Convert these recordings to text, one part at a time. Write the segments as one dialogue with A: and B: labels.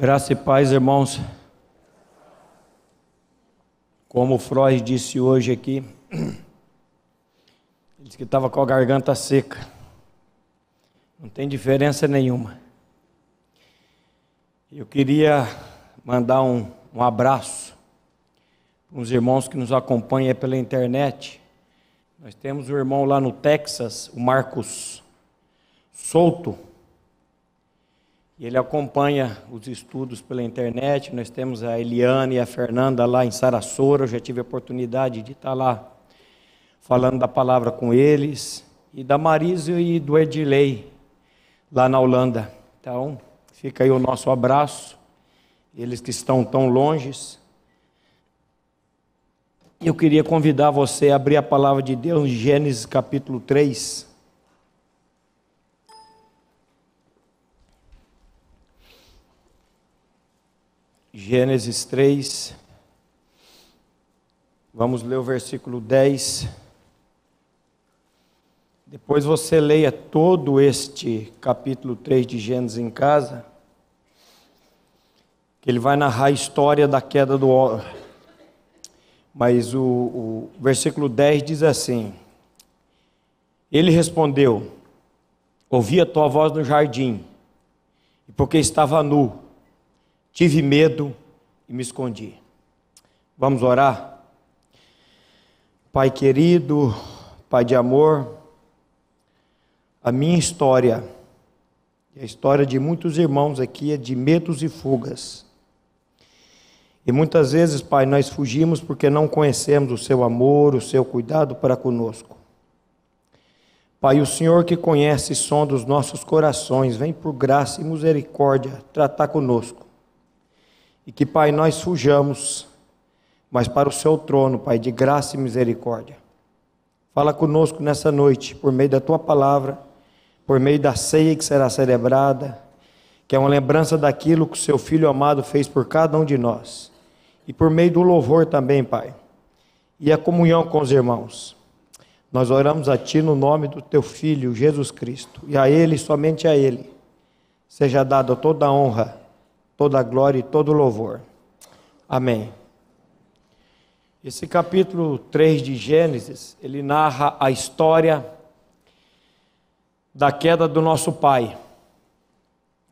A: Graça e paz, irmãos. Como o Freud disse hoje aqui, ele disse que estava com a garganta seca. Não tem diferença nenhuma. Eu queria mandar um abraço para os irmãos que nos acompanham pela internet. Nós temos um irmão lá no Texas, o Marcos Souto. E ele acompanha os estudos pela internet. Nós temos a Eliane e a Fernanda lá em Sarasota. Eu já tive a oportunidade de estar lá falando da palavra com eles. E da Marisa e do Edilei, lá na Holanda. Então, fica aí o nosso abraço. Eles que estão tão longe. Eu queria convidar você a abrir a palavra de Deus em Gênesis capítulo 3. Gênesis 3, vamos ler o versículo 10. Depois você leia todo este capítulo 3 de Gênesis em casa, que ele vai narrar a história da queda do homem. Mas o versículo 10 diz assim: Ele respondeu: ouvi a tua voz no jardim, e porque estava nu, tive medo e me escondi. Vamos orar? Pai querido, Pai de amor, a minha história, e a história de muitos irmãos aqui é de medos e fugas. E muitas vezes, Pai, nós fugimos porque não conhecemos o seu amor, o seu cuidado para conosco. Pai, o Senhor que conhece e sonda os nossos corações, vem por graça e misericórdia tratar conosco. E que, Pai, nós fujamos, mas para o seu trono, Pai, de graça e misericórdia. Fala conosco nessa noite, por meio da tua palavra, por meio da ceia que será celebrada, que é uma lembrança daquilo que o seu Filho amado fez por cada um de nós. E por meio do louvor também, Pai, e a comunhão com os irmãos. Nós oramos a Ti no nome do Teu Filho, Jesus Cristo, e a Ele, somente a Ele, seja dada toda a honra, toda a glória e todo o louvor. Amém. Esse capítulo 3 de Gênesis, ele narra a história da queda do nosso pai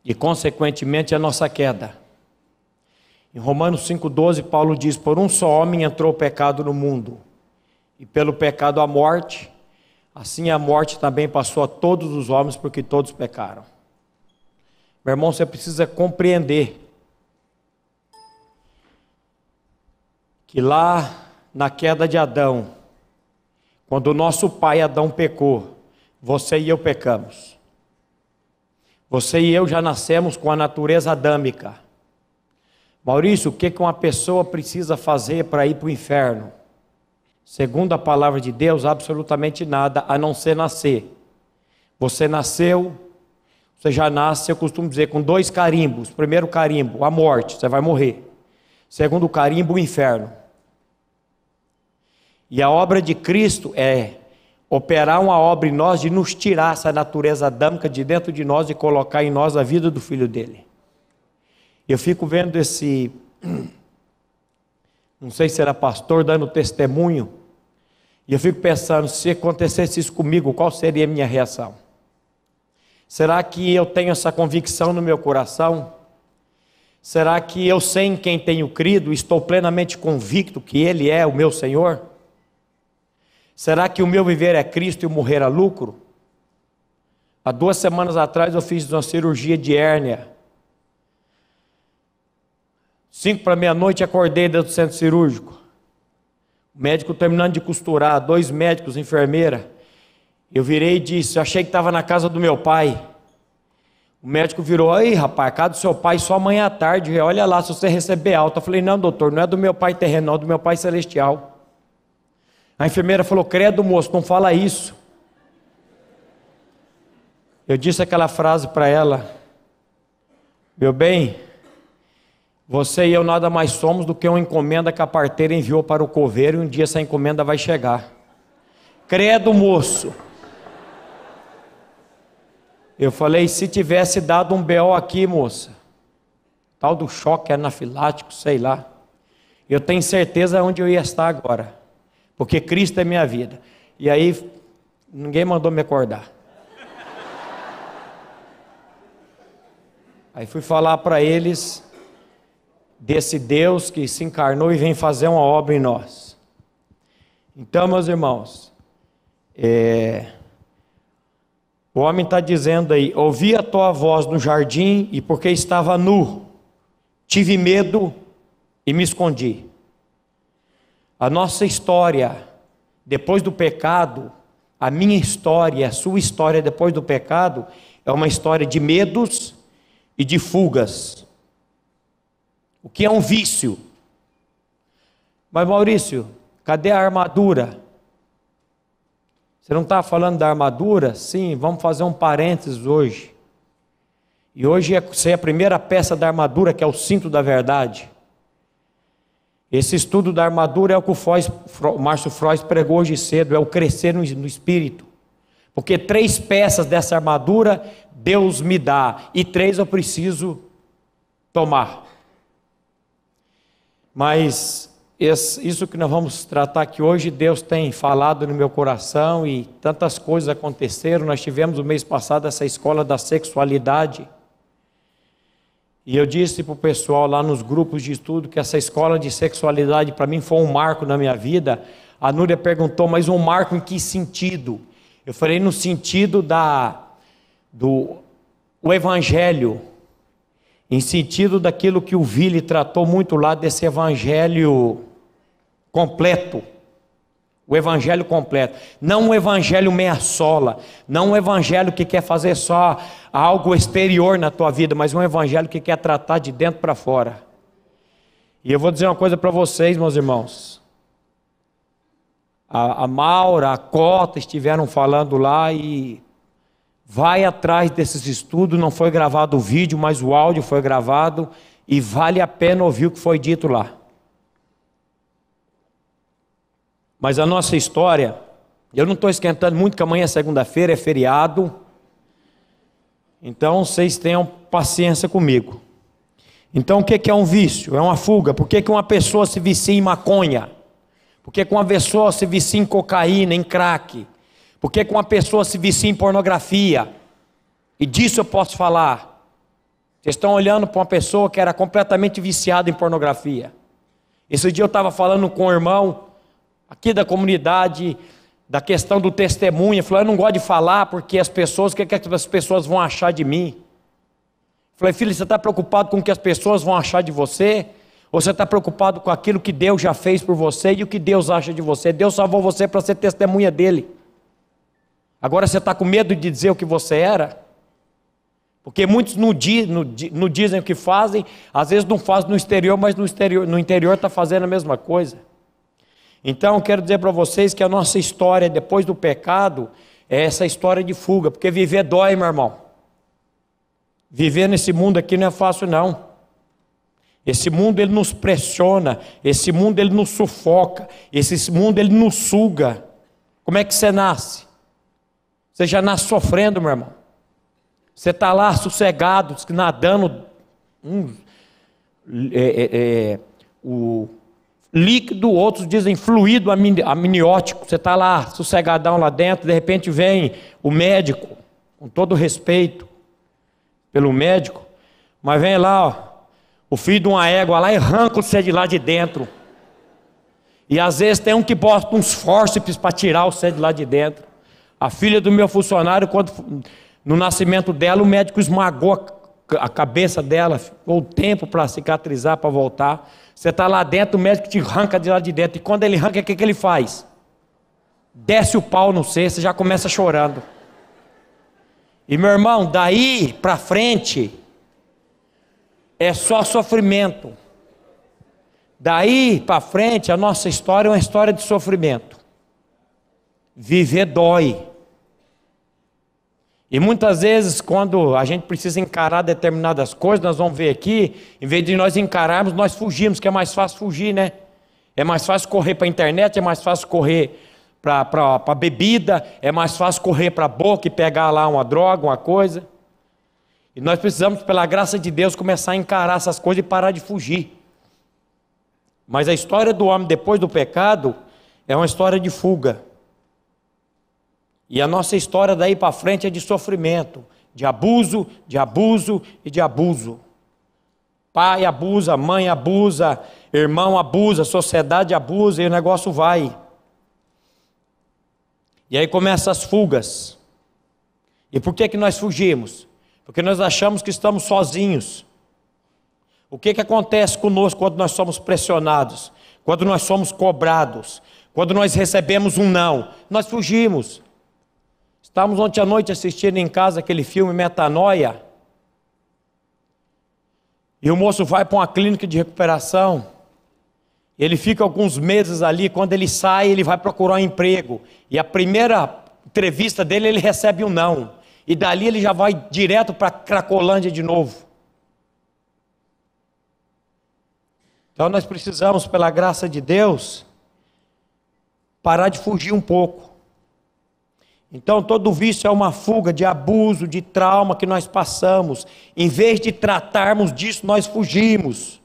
A: e, consequentemente, a nossa queda. Em Romanos 5,12, Paulo diz: por um só homem entrou o pecado no mundo, e pelo pecado a morte, assim a morte também passou a todos os homens, porque todos pecaram. Meu irmão, você precisa compreender que lá na queda de Adão, quando o nosso pai Adão pecou, você e eu pecamos. Você e eu já nascemos com a natureza adâmica. Maurício, o que uma pessoa precisa fazer para ir para o inferno? Segundo a palavra de Deus, absolutamente nada, a não ser nascer. Você nasceu, você já nasce, eu costumo dizer, com 2 carimbos. Primeiro carimbo, a morte, você vai morrer. Segundo carimbo, o inferno. E a obra de Cristo é operar uma obra em nós de nos tirar essa natureza adâmica de dentro de nós e colocar em nós a vida do Filho dele. Eu fico vendo esse, não sei se era pastor dando testemunho, e eu fico pensando, se acontecesse isso comigo, qual seria a minha reação? Será que eu tenho essa convicção no meu coração? Será que eu sei em quem tenho crido, estou plenamente convicto que Ele é o meu Senhor? Será que o meu viver é Cristo e o morrer é lucro? Há 2 semanas atrás eu fiz uma cirurgia de hérnia. 5 para meia-noite acordei dentro do centro cirúrgico. O médico terminando de costurar, 2 médicos, enfermeira. Eu virei e disse: eu achei que estava na casa do meu pai. O médico virou: aí rapaz, casa do seu pai só amanhã à tarde, olha lá se você receber alta. Eu falei: não doutor, não é do meu pai terrenal, é do meu pai celestial. A enfermeira falou: credo moço, não fala isso. Eu disse aquela frase para ela: meu bem, você e eu nada mais somos do que uma encomenda que a parteira enviou para o coveiro, e um dia essa encomenda vai chegar. Credo moço. Eu falei: se tivesse dado um BO aqui, moça, tal do choque anafilático, sei lá. Eu tenho certeza onde eu ia estar agora, porque Cristo é minha vida. E aí, ninguém mandou me acordar. Aí fui falar para eles desse Deus que se encarnou e vem fazer uma obra em nós. Então, meus irmãos, o homem está dizendo aí: ouvi a tua voz no jardim e porque estava nu, tive medo e me escondi. A nossa história depois do pecado, a minha história, a sua história depois do pecado, é uma história de medos e de fugas. O que é um vício? Mas Maurício, cadê a armadura? Você não está falando da armadura? Sim, vamos fazer um parênteses hoje. E hoje é a primeira peça da armadura, que é o cinto da verdade. Esse estudo da armadura é o que o Márcio Frois pregou hoje cedo, é o crescer no espírito. Porque 3 peças dessa armadura Deus me dá, e 3 eu preciso tomar. Mas isso que nós vamos tratar aqui hoje, Deus tem falado no meu coração, e tantas coisas aconteceram. Nós tivemos o mês passado essa escola da sexualidade, e eu disse para o pessoal lá nos grupos de estudo que essa escola de sexualidade para mim foi um marco na minha vida. A Núria perguntou, mas um marco em que sentido? Eu falei no sentido do evangelho, em sentido daquilo que o Vili tratou muito lá, desse evangelho completo. O evangelho completo, não um evangelho meia sola, não um evangelho que quer fazer só algo exterior na tua vida, mas um evangelho que quer tratar de dentro para fora. E eu vou dizer uma coisa para vocês, meus irmãos. A Maura, a Cota estiveram falando lá, e vai atrás desses estudos. Não foi gravado o vídeo, mas o áudio foi gravado, e vale a pena ouvir o que foi dito lá. Mas a nossa história, eu não estou esquentando muito, que amanhã é segunda-feira, é feriado. Então vocês tenham paciência comigo. Então o que é um vício? É uma fuga. Por que uma pessoa se vicia em maconha? Por que uma pessoa se vicia em cocaína, em crack? Por que uma pessoa se vicia em pornografia? E disso eu posso falar. Vocês estão olhando para uma pessoa que era completamente viciada em pornografia. Esse dia eu estava falando com um irmão aqui da comunidade, da questão do testemunho. Ele falou, eu não gosto de falar porque as pessoas, o que as pessoas vão achar de mim? Eu falei, filho, você está preocupado com o que as pessoas vão achar de você? Ou você está preocupado com aquilo que Deus já fez por você e o que Deus acha de você? Deus salvou você para ser testemunha dele. Agora você está com medo de dizer o que você era? Porque muitos não dizem o que fazem, às vezes não fazem no exterior, mas no interior está fazendo a mesma coisa. Então eu quero dizer para vocês que a nossa história depois do pecado é essa história de fuga, porque viver dói, meu irmão. Viver nesse mundo aqui não é fácil não. Esse mundo ele nos pressiona, esse mundo ele nos sufoca, esse mundo ele nos suga. Como é que você nasce? Você já nasce sofrendo, meu irmão. Você está lá sossegado, nadando, o líquido, outros dizem fluido amniótico. Você está lá sossegadão lá dentro, de repente vem o médico, com todo respeito pelo médico, mas vem lá, ó, o filho de uma égua lá e arranca você de lá de dentro. E às vezes tem um que bota uns fórceps para tirar você de lá de dentro. A filha do meu funcionário, no nascimento dela, o médico esmagou a cabeça dela, ficou tempo para cicatrizar, para voltar. Você está lá dentro, o médico te arranca de lá de dentro. E quando ele arranca, o que ele faz? Desce o pau no você, você já começa chorando. E meu irmão, daí para frente, é só sofrimento. Daí para frente, a nossa história é uma história de sofrimento. Viver dói. E muitas vezes, quando a gente precisa encarar determinadas coisas, nós vamos ver aqui, em vez de nós encararmos, nós fugimos, que é mais fácil fugir, né? É mais fácil correr para a internet, é mais fácil correr para bebida, é mais fácil correr para a boca e pegar lá uma droga, uma coisa. E nós precisamos, pela graça de Deus, começar a encarar essas coisas e parar de fugir. Mas a história do homem depois do pecado é uma história de fuga. E a nossa história daí para frente é de sofrimento, de abuso e de abuso. Pai abusa, mãe abusa, irmão abusa, sociedade abusa e o negócio vai. E aí começam as fugas. E por que nós fugimos? Porque nós achamos que estamos sozinhos. O que acontece conosco quando nós somos pressionados? Quando nós somos cobrados? Quando nós recebemos um não? Nós fugimos. Estávamos ontem à noite assistindo em casa aquele filme Metanoia. E o moço vai para uma clínica de recuperação. Ele fica alguns meses ali. Quando ele sai, ele vai procurar um emprego. E a primeira entrevista dele, ele recebe um não. E dali ele já vai direto para Cracolândia de novo. Então nós precisamos, pela graça de Deus, parar de fugir um pouco. Então todo vício é uma fuga de abuso, de trauma que nós passamos. Em vez de tratarmos disso, nós fugimos.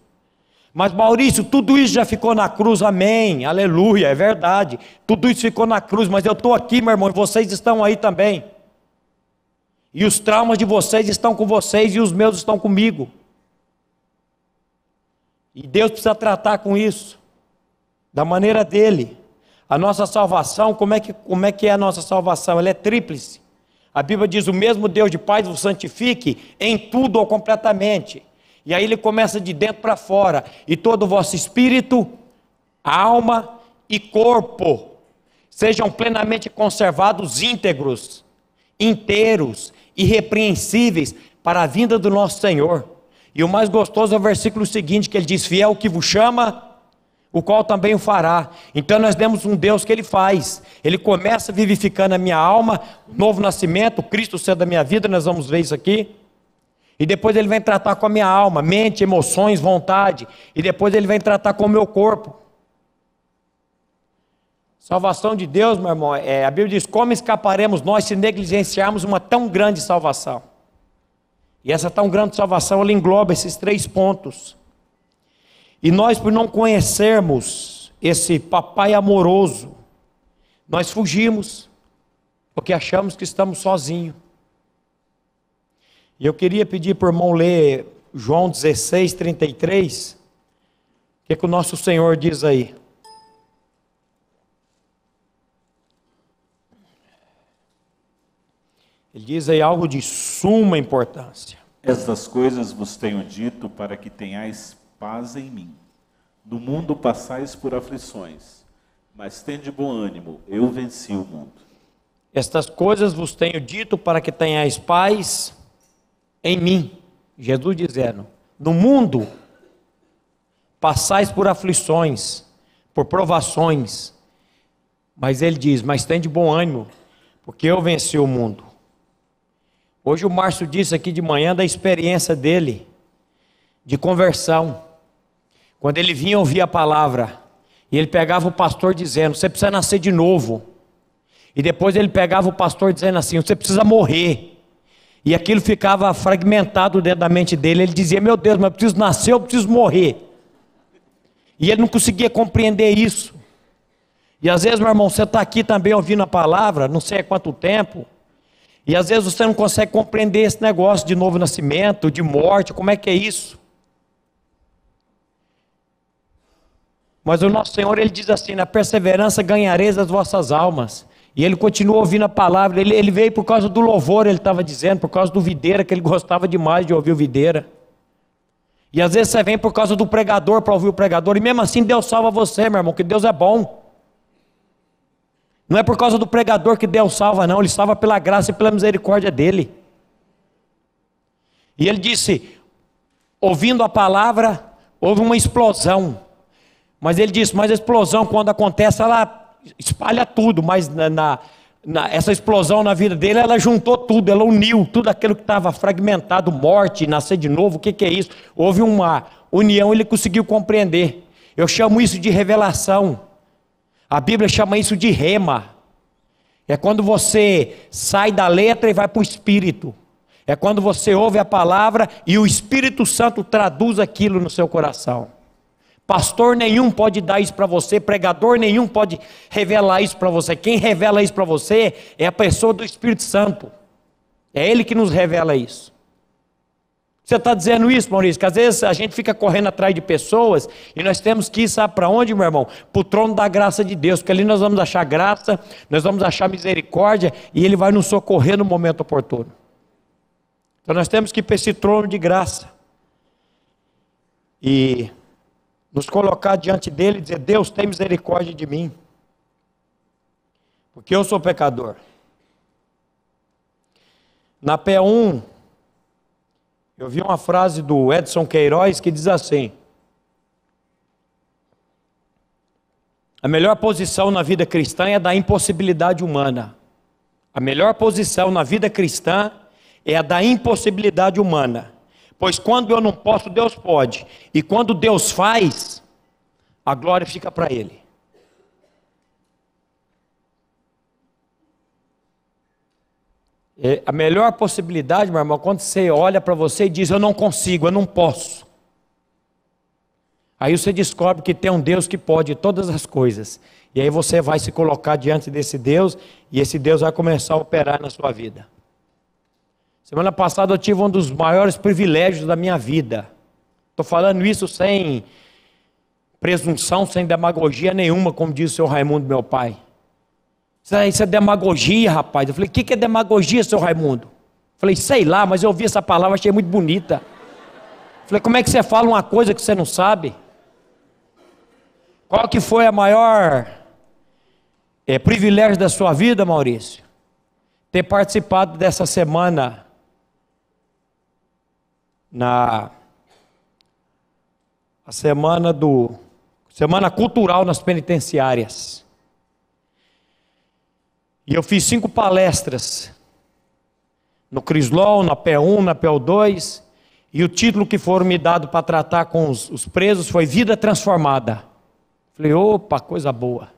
A: Mas Maurício, tudo isso já ficou na cruz, amém, aleluia, é verdade. Tudo isso ficou na cruz, mas eu estou aqui, meu irmão, e vocês estão aí também. E os traumas de vocês estão com vocês e os meus estão comigo. E Deus precisa tratar com isso, da maneira dele. A nossa salvação, como é que é a nossa salvação? Ela é tríplice. A Bíblia diz, o mesmo Deus de paz vos santifique em tudo ou completamente. E aí ele começa de dentro para fora. E todo o vosso espírito, alma e corpo sejam plenamente conservados íntegros, inteiros, irrepreensíveis para a vinda do nosso Senhor. E o mais gostoso é o versículo seguinte, que ele diz, fiel que vos chama, o qual também o fará. Então nós temos um Deus que ele faz. Ele começa vivificando a minha alma, novo nascimento, Cristo sendo da minha vida, nós vamos ver isso aqui. E depois ele vem tratar com a minha alma, mente, emoções, vontade. E depois ele vem tratar com o meu corpo. Salvação de Deus, meu irmão, a Bíblia diz, como escaparemos nós se negligenciarmos uma tão grande salvação? E essa tão grande salvação, ela engloba esses 3 pontos. E nós, por não conhecermos esse papai amoroso, nós fugimos, porque achamos que estamos sozinhos. E eu queria pedir para o irmão ler João 16, 33, o que o nosso Senhor diz aí? Ele diz aí algo de suma importância.
B: Estas coisas vos tenho dito para que tenhais paz em mim. No mundo passais por aflições, mas tende bom ânimo, eu venci o mundo.
A: Estas coisas vos tenho dito para que tenhais paz em mim. Jesus dizendo, no mundo passais por aflições, por provações, mas ele diz, mas tende bom ânimo, porque eu venci o mundo. Hoje o Márcio disse aqui de manhã da experiência dele, de conversão. Quando ele vinha ouvir a palavra, e ele pegava o pastor dizendo, você precisa nascer de novo. E depois ele pegava o pastor dizendo assim, você precisa morrer. E aquilo ficava fragmentado dentro da mente dele. Ele dizia, meu Deus, mas eu preciso nascer, eu preciso morrer. E ele não conseguia compreender isso. E às vezes, meu irmão, você está aqui também ouvindo a palavra, não sei há quanto tempo, e às vezes você não consegue compreender esse negócio de novo nascimento, de morte, como é que é isso? Mas o nosso Senhor, ele diz assim, na perseverança ganhareis as vossas almas. E ele continua ouvindo a palavra, ele veio por causa do louvor, ele estava dizendo, por causa do videira, que ele gostava demais de ouvir o videira. E às vezes você vem por causa do pregador, para ouvir o pregador, e mesmo assim Deus salva você, meu irmão, que Deus é bom. Não é por causa do pregador que Deus salva, não, ele salva pela graça e pela misericórdia dele. E ele disse, ouvindo a palavra, houve uma explosão. Mas ele disse, mas a explosão quando acontece, ela espalha tudo, mas essa explosão na vida dele, ela juntou tudo, ela uniu tudo aquilo que estava fragmentado, morte, nascer de novo, o que é isso? Houve uma união, ele conseguiu compreender. Eu chamo isso de revelação. A Bíblia chama isso de rema. É quando você sai da letra e vai para o espírito. É quando você ouve a palavra e o Espírito Santo traduz aquilo no seu coração. Pastor nenhum pode dar isso para você, pregador nenhum pode revelar isso para você. Quem revela isso para você é a pessoa do Espírito Santo. É Ele que nos revela isso. Você está dizendo isso, Maurício? Que às vezes a gente fica correndo atrás de pessoas e nós temos que ir, sabe para onde, meu irmão? Para o trono da graça de Deus, porque ali nós vamos achar graça, nós vamos achar misericórdia e Ele vai nos socorrer no momento oportuno. Então nós temos que ir para esse trono de graça e nos colocar diante dele e dizer: Deus, tem misericórdia de mim, porque eu sou pecador. Na P1, eu vi uma frase do Edson Queiroz que diz assim: a melhor posição na vida cristã é a da impossibilidade humana. A melhor posição na vida cristã é a da impossibilidade humana. Pois quando eu não posso, Deus pode. E quando Deus faz, a glória fica para Ele. A melhor possibilidade, meu irmão, quando você olha para você e diz: eu não consigo, eu não posso. Aí você descobre que tem um Deus que pode todas as coisas. E aí você vai se colocar diante desse Deus, e esse Deus vai começar a operar na sua vida. Semana passada eu tive um dos maiores privilégios da minha vida. Estou falando isso sem presunção, sem demagogia nenhuma, como diz o seu Raimundo, meu pai. Isso é demagogia, rapaz. Eu falei: o que é demagogia, seu Raimundo? Eu falei: sei lá, mas eu ouvi essa palavra, achei muito bonita. Eu falei: como é que você fala uma coisa que você não sabe? Qual que foi a maior privilégio da sua vida, Maurício? Ter participado dessa semana a semana cultural nas penitenciárias. E eu fiz 5 palestras no Crislol, na P1, na PO2, e o título que foram me dado para tratar com os presos foi Vida Transformada. Falei: opa, coisa boa.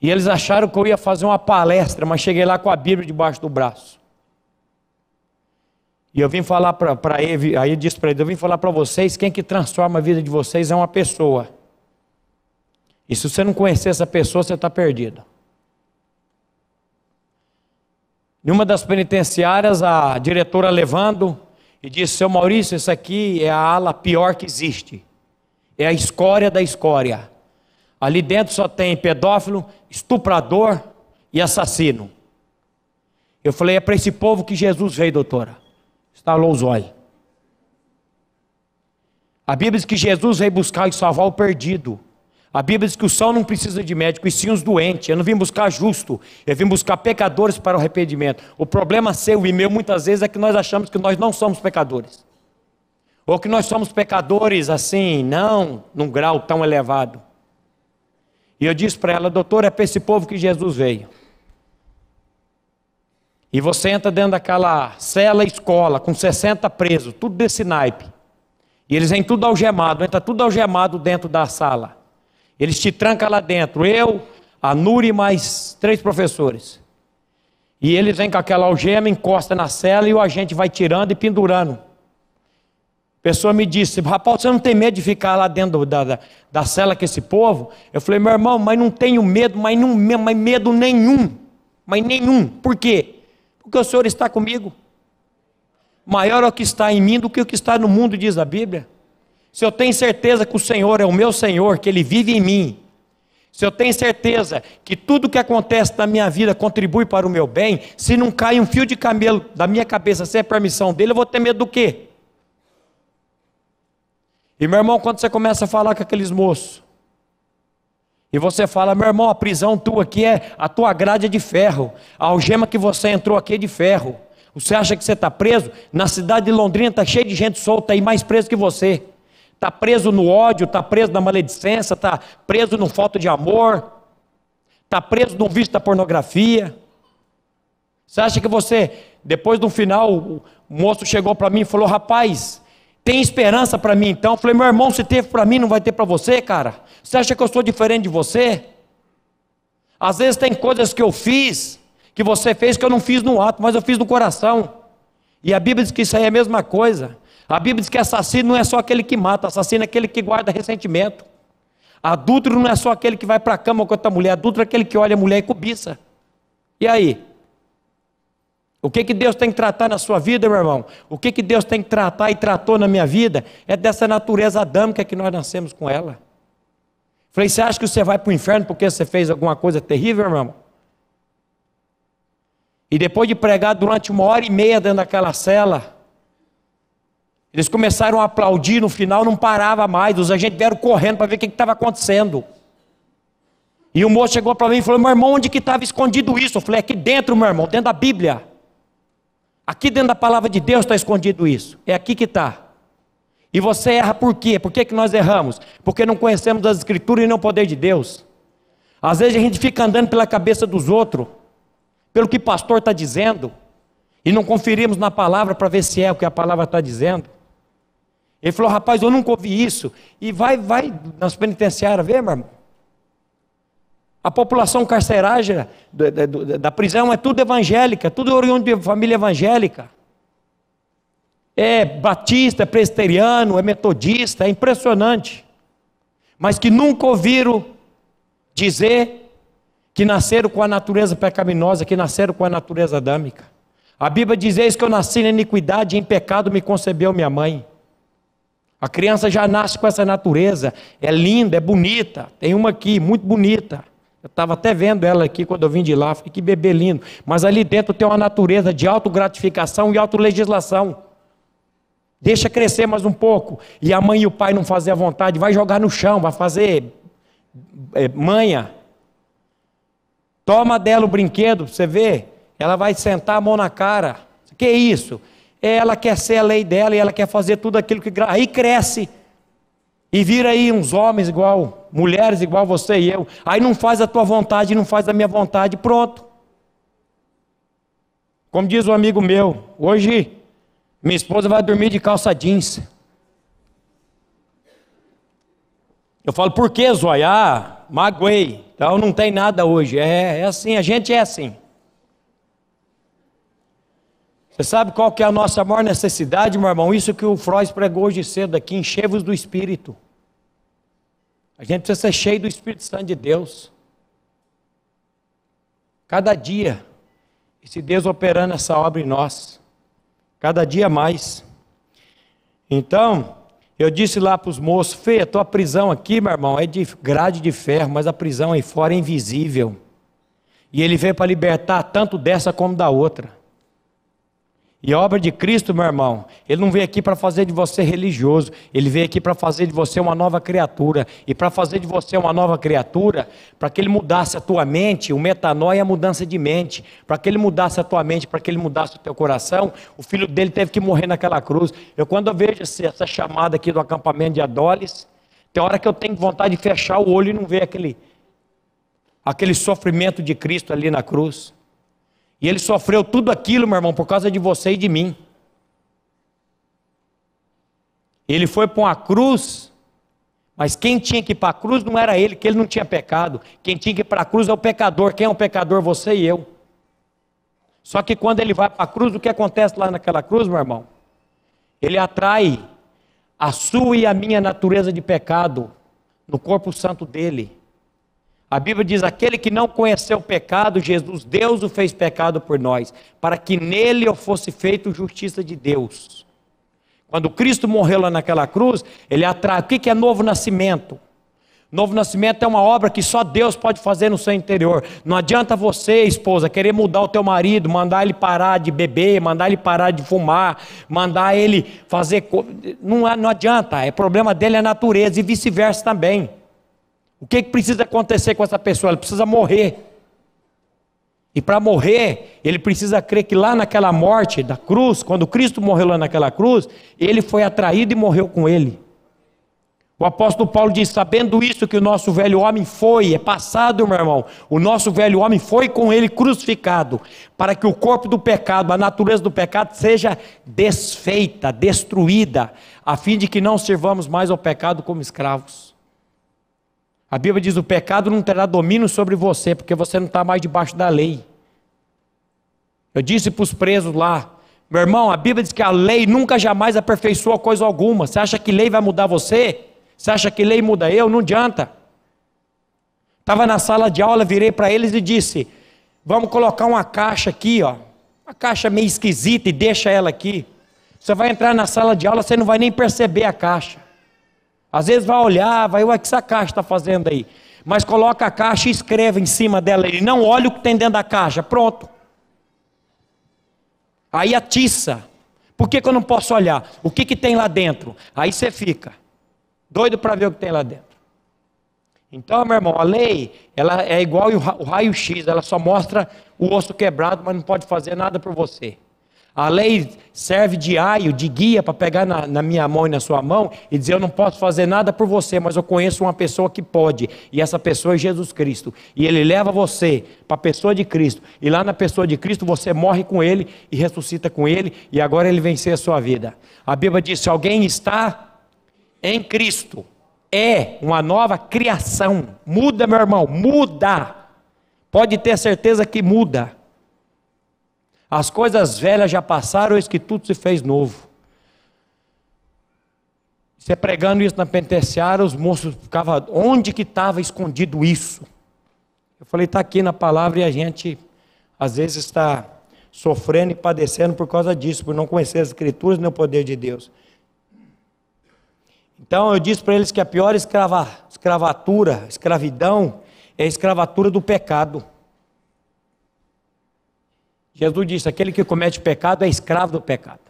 A: E eles acharam que eu ia fazer uma palestra, mas cheguei lá com a Bíblia debaixo do braço. E eu vim falar para ele, aí eu disse para ele: eu vim falar para vocês, quem que transforma a vida de vocês é uma pessoa. E se você não conhecer essa pessoa, você está perdido. Em uma das penitenciárias, a diretora levando e disse: seu Maurício, isso aqui é a ala pior que existe. É a escória da escória. Ali dentro só tem pedófilo, estuprador e assassino. Eu falei: é para esse povo que Jesus veio, doutora. Estalou os olhos. A Bíblia diz que Jesus veio buscar e salvar o perdido. A Bíblia diz que o são não precisa de médico, e sim os doentes. Eu não vim buscar justo, eu vim buscar pecadores para o arrependimento. O problema seu e meu muitas vezes é que nós achamos que nós não somos pecadores. Ou que nós somos pecadores assim, não num grau tão elevado. E eu disse para ela: doutora, é para esse povo que Jesus veio. E você entra dentro daquela cela escola com 60 presos, tudo desse naipe. E eles vêm tudo algemado, entra tudo algemado dentro da sala. Eles te trancam lá dentro, eu, a Nuri e mais 3 professores. E eles vêm com aquela algema, encosta na cela e o agente vai tirando e pendurando. A pessoa me disse: rapaz, você não tem medo de ficar lá dentro da cela com esse povo? Eu falei: meu irmão, mas não tenho medo, mas medo nenhum. Mas nenhum. Por quê? Porque o Senhor está comigo. Maior é o que está em mim do que o que está no mundo, diz a Bíblia. Se eu tenho certeza que o Senhor é o meu Senhor, que Ele vive em mim, se eu tenho certeza que tudo que acontece na minha vida contribui para o meu bem, se não cai um fio de camelo da minha cabeça sem a permissão dele, eu vou ter medo do quê? E meu irmão, quando você começa a falar com aqueles moços, e você fala: meu irmão, a prisão tua aqui a tua grade é de ferro, a algema que você entrou aqui é de ferro, você acha que você está preso? Na cidade de Londrina está cheio de gente solta aí, mais preso que você. Está preso no ódio, está preso na maledicência, está preso no falta de amor, está preso no vício da pornografia. Você acha que você, depois do final, o moço chegou para mim e falou: rapaz, tem esperança para mim então? Eu falei: meu irmão, se teve para mim, não vai ter para você, cara? Você acha que eu sou diferente de você? Às vezes tem coisas que eu fiz, que você fez, que eu não fiz no ato, mas eu fiz no coração. E a Bíblia diz que isso aí é a mesma coisa. A Bíblia diz que assassino não é só aquele que mata, assassino é aquele que guarda ressentimento. Adúltero não é só aquele que vai para a cama com outra mulher, adúltero é aquele que olha a mulher e cobiça. E aí? O que Deus tem que tratar na sua vida, meu irmão? O que Deus tem que tratar e tratou na minha vida é dessa natureza adâmica que nós nascemos com ela. Falei, você acha que você vai para o inferno porque você fez alguma coisa terrível, meu irmão? E depois de pregar durante 1h30 dentro daquela cela, eles começaram a aplaudir, no final não parava mais, os agentes vieram correndo para ver o que estava acontecendo. E o moço chegou para mim e falou, meu irmão, onde que estava escondido isso? Eu falei, aqui dentro, meu irmão, dentro da Bíblia. Aqui dentro da palavra de Deus está escondido isso. É aqui que está. E você erra por quê? Por que nós erramos? Porque não conhecemos as Escrituras e não o poder de Deus. Às vezes a gente fica andando pela cabeça dos outros, pelo que o pastor está dizendo, e não conferimos na palavra para ver se é o que a palavra está dizendo. Ele falou, rapaz, eu nunca ouvi isso. E vai nas penitenciárias ver, meu irmão. A população carcerária da prisão é tudo evangélica, tudo oriundo de família evangélica. É batista, é presbiteriano, é metodista, é impressionante. Mas que nunca ouviram dizer que nasceram com a natureza pecaminosa, que nasceram com a natureza adâmica. A Bíblia diz, eis que eu nasci na iniquidade e em pecado me concebeu minha mãe. A criança já nasce com essa natureza, é linda, é bonita. Tem uma aqui, muito bonita. Eu estava até vendo ela aqui quando eu vim de lá, falei, que bebê lindo. Mas ali dentro tem uma natureza de autogratificação e autolegislação. Deixa crescer mais um pouco. E a mãe e o pai não fazem a vontade, vai jogar no chão, vai fazer manha. Toma dela o brinquedo, você vê, ela vai sentar a mão na cara. Que é isso? Ela quer ser a lei dela e ela quer fazer tudo aquilo que... Aí cresce. E vira aí uns homens igual, mulheres igual você e eu. Aí não faz a tua vontade, não faz a minha vontade, pronto. Como diz um amigo meu, hoje minha esposa vai dormir de calça jeans. Eu falo, por que, Zóia? Ah, magoei, então não tem nada hoje. É assim, a gente é assim. Você sabe qual que é a nossa maior necessidade, meu irmão? Isso que o Freud pregou hoje cedo aqui, enchei-vos do Espírito. A gente precisa ser cheio do Espírito Santo de Deus. Cada dia, esse Deus operando essa obra em nós. Cada dia mais. Então, eu disse lá para os moços, Fê, a tua prisão aqui, meu irmão, é de grade de ferro, mas a prisão aí fora é invisível. E ele veio para libertar tanto dessa como da outra. E a obra de Cristo, meu irmão, Ele não veio aqui para fazer de você religioso, Ele veio aqui para fazer de você uma nova criatura. E para fazer de você uma nova criatura, para que Ele mudasse a tua mente, o metanoia é a mudança de mente. Para que Ele mudasse a tua mente, para que Ele mudasse o teu coração, o Filho dele teve que morrer naquela cruz. Quando eu vejo essa chamada aqui do acampamento de Adolis, tem hora que eu tenho vontade de fechar o olho e não ver aquele sofrimento de Cristo ali na cruz. E Ele sofreu tudo aquilo, meu irmão, por causa de você e de mim. Ele foi para uma cruz, mas quem tinha que ir para a cruz não era Ele, que Ele não tinha pecado. Quem tinha que ir para a cruz é o pecador. Quem é o pecador? Você e eu. Só que quando Ele vai para a cruz, o que acontece lá naquela cruz, meu irmão? Ele atrai a sua e a minha natureza de pecado no corpo santo dEle. A Bíblia diz, aquele que não conheceu o pecado, Jesus, Deus o fez pecado por nós, para que nele eu fosse feito justiça de Deus. Quando Cristo morreu lá naquela cruz, Ele atrai, o que é novo nascimento? Novo nascimento é uma obra que só Deus pode fazer no seu interior. Não adianta você, esposa, querer mudar o teu marido, mandar ele parar de beber, mandar ele parar de fumar, mandar ele fazer... Não adianta, é problema dele, é a natureza, e vice-versa também. O que precisa acontecer com essa pessoa? Ela precisa morrer. E para morrer, ele precisa crer que lá naquela morte da cruz, quando Cristo morreu lá naquela cruz, ele foi atraído e morreu com ele. O apóstolo Paulo diz, sabendo isso que o nosso velho homem é passado, meu irmão, o nosso velho homem foi com ele crucificado, para que o corpo do pecado, a natureza do pecado seja desfeita, destruída, a fim de que não sirvamos mais ao pecado como escravos. A Bíblia diz, o pecado não terá domínio sobre você, porque você não está mais debaixo da lei. Eu disse para os presos lá, Meu irmão, a Bíblia diz que a lei nunca jamais aperfeiçoa coisa alguma. Você acha que lei vai mudar você? Você acha que lei muda eu? Não adianta. Estava na sala de aula, virei para eles e disse: vamos colocar uma caixa aqui, ó, uma caixa meio esquisita, e deixa ela aqui. Você vai entrar na sala de aula, você não vai nem perceber a caixa. Às vezes vai olhar, vai, o que essa caixa está fazendo aí? Mas coloca a caixa e escreve em cima dela, e não olha o que tem dentro da caixa, pronto. Aí atiça. Por que eu não posso olhar? O que tem lá dentro? Aí você fica doido para ver o que tem lá dentro. Então, meu irmão, a lei, ela é igual o raio-x, ela só mostra o osso quebrado, mas não pode fazer nada por você. A lei serve de aio, de guia, para pegar na minha mão e na sua mão e dizer: eu não posso fazer nada por você, mas eu conheço uma pessoa que pode, e essa pessoa é Jesus Cristo, e Ele leva você para a pessoa de Cristo, e lá na pessoa de Cristo você morre com Ele e ressuscita com Ele, e agora Ele venceu a sua vida. A Bíblia diz: se alguém está em Cristo, é uma nova criação. Muda, meu irmão, muda. Pode ter certeza que muda. As coisas velhas já passaram, eis que tudo se fez novo. Você pregando isso na penitenciária, os moços ficavam: onde que estava escondido isso? Eu falei: está aqui na palavra, e a gente às vezes está sofrendo e padecendo por causa disso, por não conhecer as Escrituras nem o poder de Deus. Então eu disse para eles que a pior escravidão, é a escravatura do pecado. Jesus disse: aquele que comete pecado é escravo do pecado.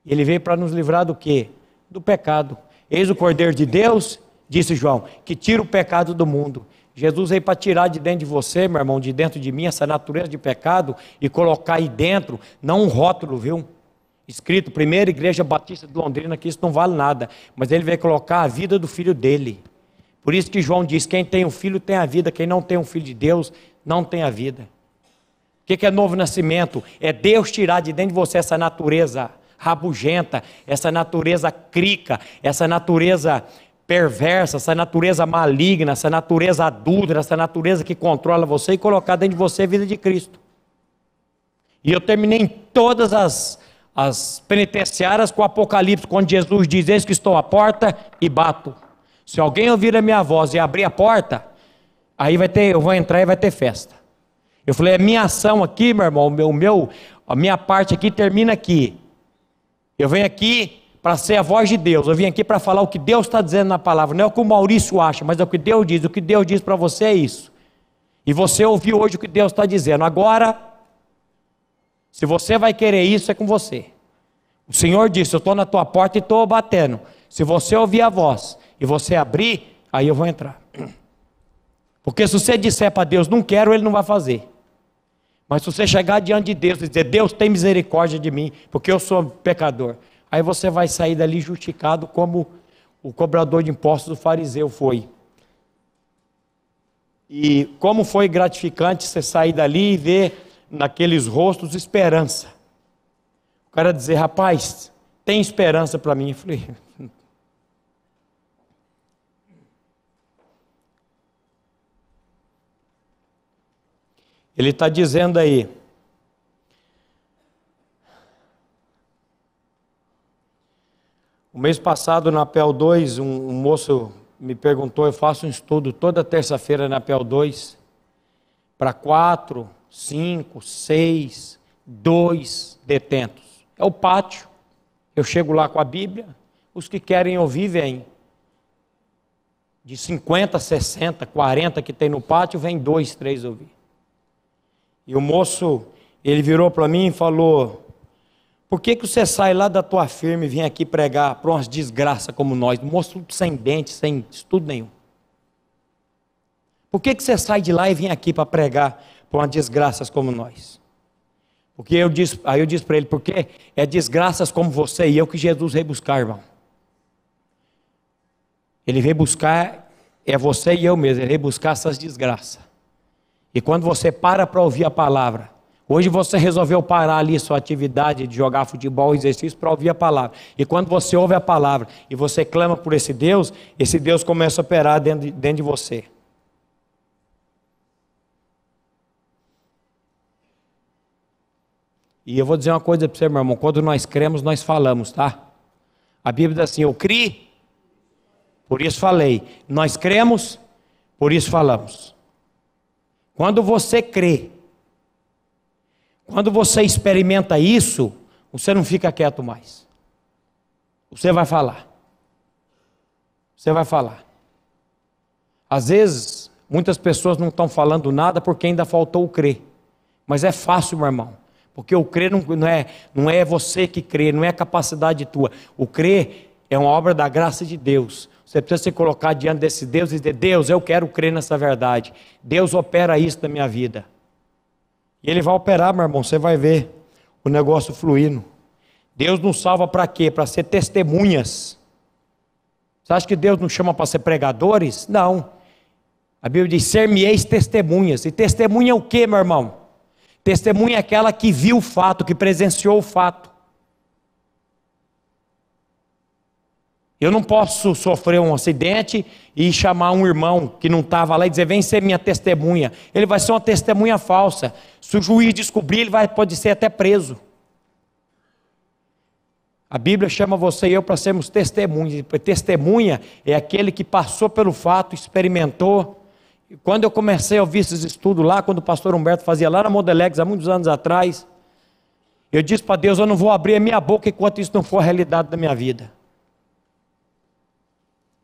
A: Ele veio para nos livrar do quê? Do pecado. Eis o Cordeiro de Deus, disse João, que tira o pecado do mundo. Jesus veio para tirar de dentro de você, meu irmão, de dentro de mim, essa natureza de pecado, e colocar aí dentro, não um rótulo, viu? Escrito, Primeira Igreja Batista de Londrina, que isso não vale nada, mas ele veio colocar a vida do Filho dele. Por isso que João diz: quem tem um filho tem a vida, quem não tem um filho de Deus não tem a vida. O que é novo nascimento? É Deus tirar de dentro de você essa natureza rabugenta, essa natureza crica, essa natureza perversa, essa natureza maligna, essa natureza adúltera, essa natureza que controla você, e colocar dentro de você a vida de Cristo. E eu terminei em todas as penitenciárias com o Apocalipse, quando Jesus diz: eis que estou à porta e bato. Se alguém ouvir a minha voz e abrir a porta, aí eu vou entrar e vai ter festa. Eu falei: a minha ação aqui, meu irmão, a minha parte aqui termina aqui. Eu venho aqui para ser a voz de Deus. Eu vim aqui para falar o que Deus está dizendo na palavra. Não é o que o Maurício acha, mas é o que Deus diz. O que Deus diz para você é isso. E você ouviu hoje o que Deus está dizendo. Agora, se você vai querer isso, é com você. O Senhor disse: eu estou na tua porta e estou batendo. Se você ouvir a voz e você abrir, aí eu vou entrar. Porque se você disser para Deus: não quero, Ele não vai fazer. Mas se você chegar diante de Deus e dizer: Deus, tem misericórdia de mim, porque eu sou pecador, aí você vai sair dali justificado, como o cobrador de impostos do fariseu foi. E como foi gratificante você sair dali e ver naqueles rostos esperança. O cara dizer: rapaz, tem esperança para mim. Eu falei: ele está dizendo aí: o mês passado na PEL 2, um moço me perguntou, eu faço um estudo toda terça-feira na PEL 2, para 4, 5, 6, 2 detentos. É o pátio, eu chego lá com a Bíblia, os que querem ouvir vêm. De 50, 60, 40 que tem no pátio, vem 2, 3 ouvir. E o moço, ele virou para mim e falou: por que você sai lá da tua firma e vem aqui pregar para umas desgraças como nós? Um moço sem dente, sem estudo nenhum. Por que você sai de lá e vem aqui para pregar para umas desgraças como nós? Porque aí eu disse para ele: porque é desgraças como você e eu que Jesus veio buscar, irmão. Ele veio buscar, é você e eu mesmo, ele veio buscar essas desgraças. E quando você para ouvir a palavra, hoje você resolveu parar ali sua atividade de jogar futebol, exercício, para ouvir a palavra. E quando você ouve a palavra e você clama por esse Deus começa a operar dentro de você. E eu vou dizer uma coisa para você, meu irmão, quando nós cremos, nós falamos, tá? A Bíblia diz assim, eu criei, por isso falei. Nós cremos, por isso falamos. Quando você crê, quando você experimenta isso, você não fica quieto mais. Você vai falar. Você vai falar. Às vezes, muitas pessoas não estão falando nada porque ainda faltou o crer. Mas é fácil, meu irmão. Porque o crer não é você que crê, não é capacidade tua. O crer é uma obra da graça de Deus. Você precisa se colocar diante desse Deus e dizer, Deus, eu quero crer nessa verdade. Deus opera isso na minha vida. E Ele vai operar, meu irmão, você vai ver o negócio fluindo. Deus nos salva para quê? Para ser testemunhas. Você acha que Deus nos chama para ser pregadores? Não. A Bíblia diz, ser-me-eis testemunhas. E testemunha é o quê, meu irmão? Testemunha é aquela que viu o fato, que presenciou o fato. Eu não posso sofrer um acidente e chamar um irmão que não estava lá e dizer, vem ser minha testemunha. Ele vai ser uma testemunha falsa. Se o juiz descobrir, ele pode ser até preso. A Bíblia chama você e eu para sermos testemunhas. Testemunha é aquele que passou pelo fato, experimentou. Quando eu comecei a ouvir esses estudos lá, quando o pastor Humberto fazia lá na Modelex, há muitos anos atrás, eu disse para Deus, eu não vou abrir a minha boca enquanto isso não for a realidade da minha vida.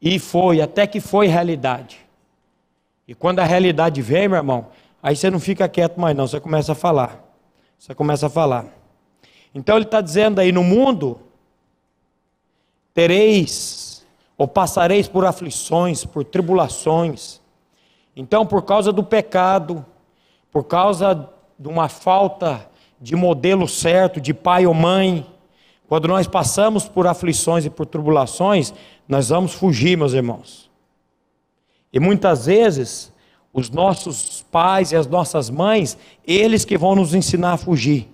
A: E foi, até que foi realidade. E quando a realidade vem, meu irmão, aí você não fica quieto mais não, você começa a falar. Você começa a falar. Então ele está dizendo aí, no mundo, tereis, ou passareis por aflições, por tribulações. Então, por causa do pecado, por causa de uma falta de modelo certo, de pai ou mãe, quando nós passamos por aflições e por tribulações, nós vamos fugir, meus irmãos. E muitas vezes, os nossos pais e as nossas mães, eles que vão nos ensinar a fugir.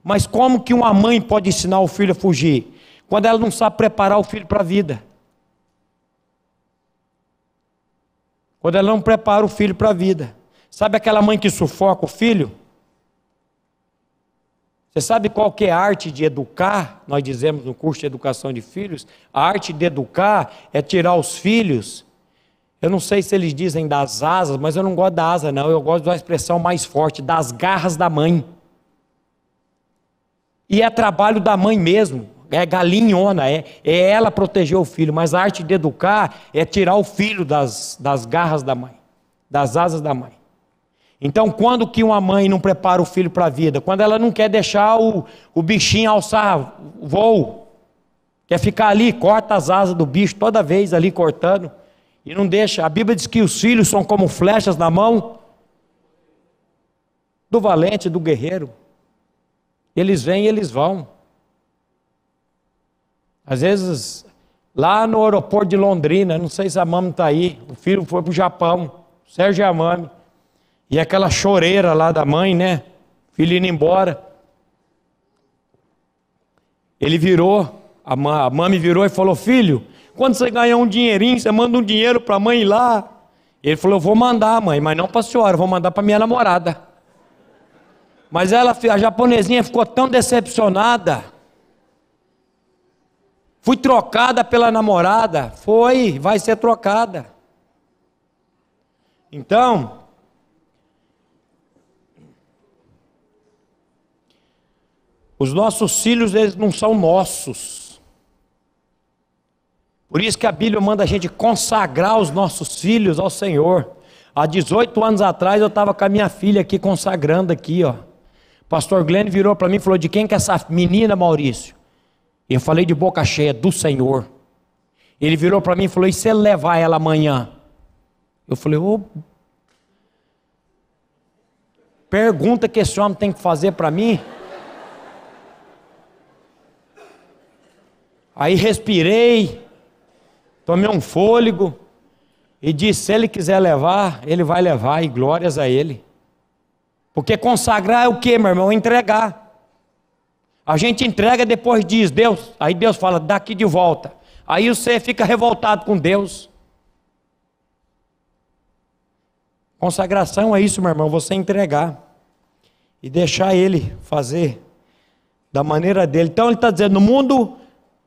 A: Mas como que uma mãe pode ensinar o filho a fugir? Quando ela não sabe preparar o filho para a vida. Quando ela não prepara o filho para a vida. Sabe aquela mãe que sufoca o filho? Você sabe qual que é a arte de educar? Nós dizemos no curso de educação de filhos, a arte de educar é tirar os filhos, eu não sei se eles dizem das asas, mas eu não gosto da asa não, eu gosto de uma expressão mais forte, das garras da mãe. E é trabalho da mãe mesmo, é galinhona, é ela proteger o filho, mas a arte de educar é tirar o filho das garras da mãe, das asas da mãe. Então, quando que uma mãe não prepara o filho para a vida? Quando ela não quer deixar o bichinho alçar o voo, quer ficar ali, corta as asas do bicho toda vez ali cortando, e não deixa. A Bíblia diz que os filhos são como flechas na mão do valente, do guerreiro. Eles vêm e eles vão. Às vezes, lá no aeroporto de Londrina, não sei se a mãe está aí, o filho foi para o Japão, Sérgio e a mãe. E aquela choreira lá da mãe, né? Filho indo embora. Ele virou, a mãe virou e falou, filho, quando você ganhar um dinheirinho, você manda um dinheiro para a mãe ir lá. Ele falou, eu vou mandar, mãe, mas não para a senhora, eu vou mandar para minha namorada. Mas ela, a japonesinha ficou tão decepcionada. Fui trocada pela namorada. Foi, vai ser trocada. Então, os nossos filhos, eles não são nossos. Por isso que a Bíblia manda a gente consagrar os nossos filhos ao Senhor. Há 18 anos atrás eu estava com a minha filha aqui consagrando aqui, ó. O pastor Glenn virou para mim e falou, de quem que é essa menina, Maurício? Eu falei de boca cheia, do Senhor. Ele virou para mim e falou, e se ele levar ela amanhã? Eu falei, pergunta que esse homem tem que fazer para mim? Aí respirei, tomei um fôlego e disse, se ele quiser levar, ele vai levar e glórias a ele. Porque consagrar é o que, meu irmão? Entregar. A gente entrega, depois diz, Deus, aí Deus fala, daqui de volta. Aí você fica revoltado com Deus. Consagração é isso, meu irmão, você entregar e deixar Ele fazer da maneira dele. Então ele está dizendo, no mundo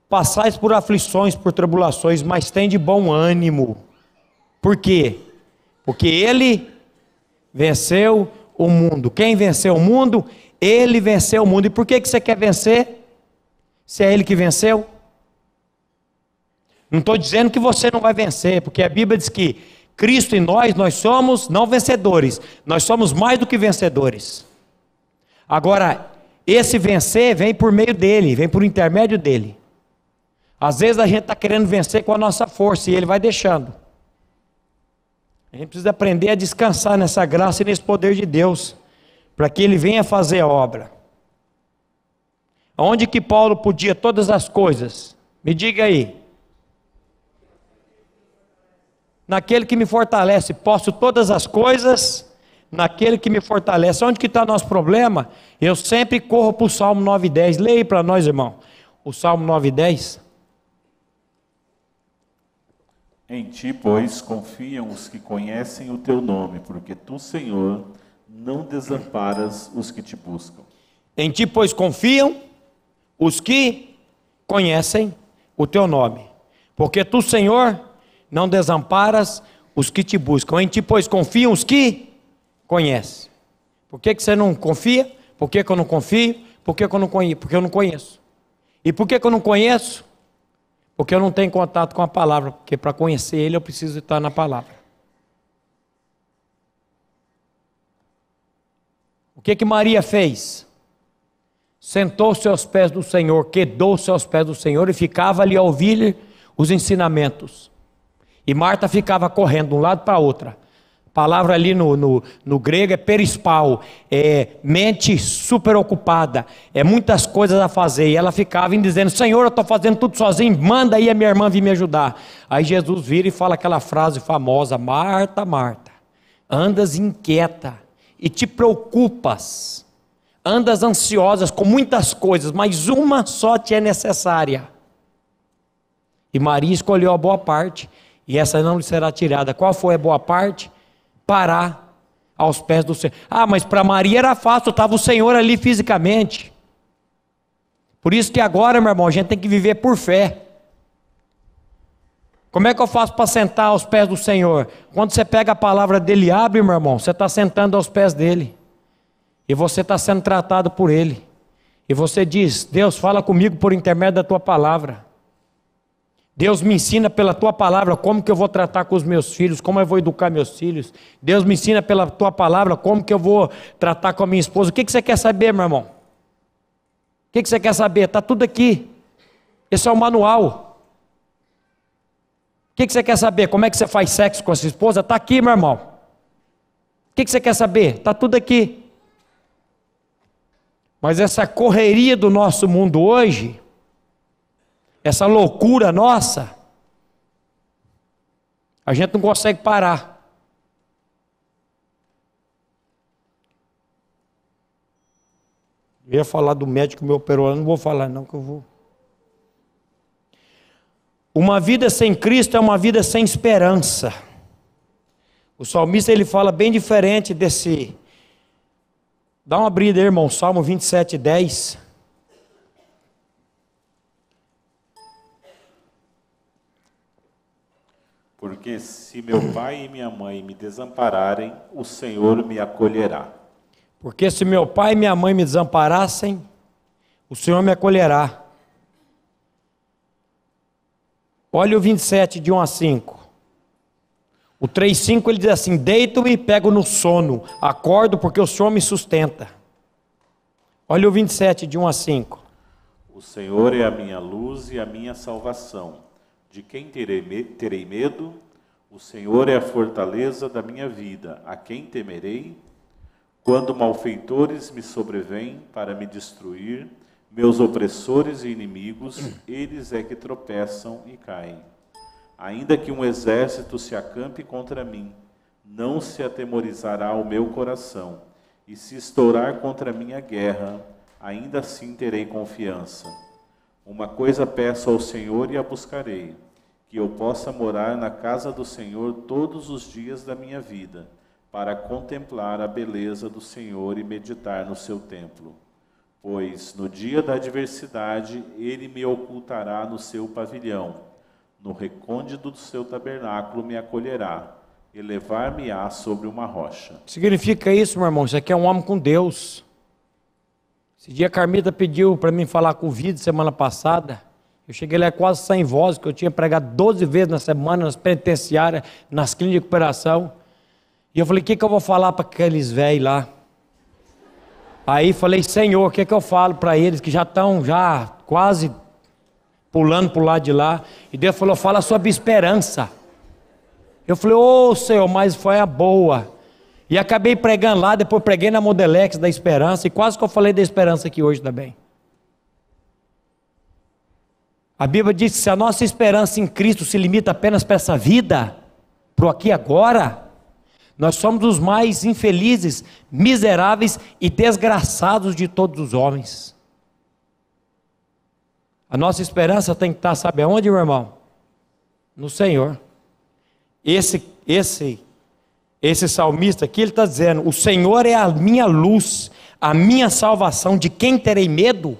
A: passais por aflições, por tribulações, mas tem de bom ânimo. Por quê? Porque ele venceu o mundo. Quem venceu o mundo? Ele venceu o mundo. E por que você quer vencer? Se é ele que venceu? Não estou dizendo que você não vai vencer, porque a Bíblia diz que Cristo em nós somos não vencedores, nós somos mais do que vencedores. Agora, esse vencer vem por meio dele, vem por intermédio dele. Às vezes a gente está querendo vencer com a nossa força e ele vai deixando. A gente precisa aprender a descansar nessa graça e nesse poder de Deus, para que ele venha fazer a obra. Onde que Paulo podia todas as coisas? Me diga aí. Naquele que me fortalece, posso todas as coisas naquele que me fortalece. Onde que está o nosso problema? Eu sempre corro para o Salmo 9:10. Leia para nós, irmão, o Salmo 9:10.
B: Em ti, pois, confiam os que conhecem o teu nome, porque tu, Senhor, não desamparas os que te buscam.
A: Em ti, pois, confiam os que conhecem o teu nome, porque tu, Senhor, não desamparas os que te buscam. Em ti, pois, confiam os que conhecem. Por que você não confia? Por que eu não confio? Por que eu não conheço? Porque eu não conheço. E por que eu não conheço? Porque eu não tenho contato com a palavra. Porque para conhecer ele eu preciso estar na palavra. O que Maria fez? Sentou-se aos pés do Senhor, quedou-se aos pés do Senhor e ficava ali a ouvir os ensinamentos. E Marta ficava correndo de um lado para outra. A palavra ali no grego é perispal, é mente super ocupada, é muitas coisas a fazer. E ela ficava dizendo, Senhor, eu estou fazendo tudo sozinho, manda aí a minha irmã vir me ajudar. Aí Jesus vira e fala aquela frase famosa, Marta, Marta, andas inquieta e te preocupas, andas ansiosas com muitas coisas, mas uma só te é necessária. E Maria escolheu a boa parte, e essa não lhe será tirada. Qual foi a boa parte? Parar aos pés do Senhor. Ah, mas para Maria era fácil, estava o Senhor ali fisicamente. Por isso que agora, meu irmão, a gente tem que viver por fé. Como é que eu faço para sentar aos pés do Senhor? Quando você pega a palavra dele e abre, meu irmão, você está sentando aos pés dele. E você está sendo tratado por ele. E você diz, Deus, fala comigo por intermédio da tua palavra. Deus me ensina pela tua palavra como que eu vou tratar com os meus filhos, como eu vou educar meus filhos. Deus me ensina pela tua palavra como que eu vou tratar com a minha esposa. O que você quer saber, meu irmão? O que você quer saber? Está tudo aqui. Esse é o manual. O que você quer saber? Como é que você faz sexo com a sua esposa? Está aqui, meu irmão. O que você quer saber? Está tudo aqui. Mas essa correria do nosso mundo hoje, essa loucura nossa, a gente não consegue parar. Eu ia falar do médico que me operou, não vou falar não, que eu vou. Uma vida sem Cristo é uma vida sem esperança. O salmista ele fala bem diferente desse. Dá uma brida aí, irmão, Salmo 27:10.
B: Porque se meu pai e minha mãe me desampararem, o Senhor me acolherá.
A: Porque se meu pai e minha mãe me desamparassem, o Senhor me acolherá. Olha o 27, de 1 a 5. O 3:5 ele diz assim, deito-me e pego no sono, acordo porque o Senhor me sustenta. Olha o 27, de 1 a 5.
B: O Senhor é a minha luz e a minha salvação. De quem terei medo? O Senhor é a fortaleza da minha vida. A quem temerei? Quando malfeitores me sobrevêm para me destruir, meus opressores e inimigos, eles é que tropeçam e caem. Ainda que um exército se acampe contra mim, não se atemorizará o meu coração. E se estourar contra mim a guerra, ainda assim terei confiança. Uma coisa peço ao Senhor e a buscarei, que eu possa morar na casa do Senhor todos os dias da minha vida, para contemplar a beleza do Senhor e meditar no seu templo. Pois no dia da adversidade ele me ocultará no seu pavilhão, no recôndito do seu tabernáculo me acolherá, e levar-me-á sobre uma rocha.
A: Significa isso, meu irmão? Isso aqui é um homem com Deus. Esse dia a Carmita pediu para mim falar com o vídeo semana passada. Eu cheguei lá quase sem voz, que eu tinha pregado 12 vezes na semana, nas penitenciárias, nas clínicas de recuperação. E eu falei, o que eu vou falar para aqueles velhos lá? Aí falei, Senhor, o que eu falo para eles que já estão quase pulando para o lado de lá? E Deus falou, fala sobre esperança. Eu falei, ô Senhor, mas foi a boa. E acabei pregando lá, depois preguei na Modelex da esperança, e quase que eu falei da esperança aqui hoje também. A Bíblia diz que se a nossa esperança em Cristo se limita apenas para essa vida, para o aqui e agora, nós somos os mais infelizes, miseráveis e desgraçados de todos os homens. A nossa esperança tem que estar, sabe aonde, meu irmão? No Senhor. Esse salmista aqui, ele está dizendo, o Senhor é a minha luz, a minha salvação, de quem terei medo?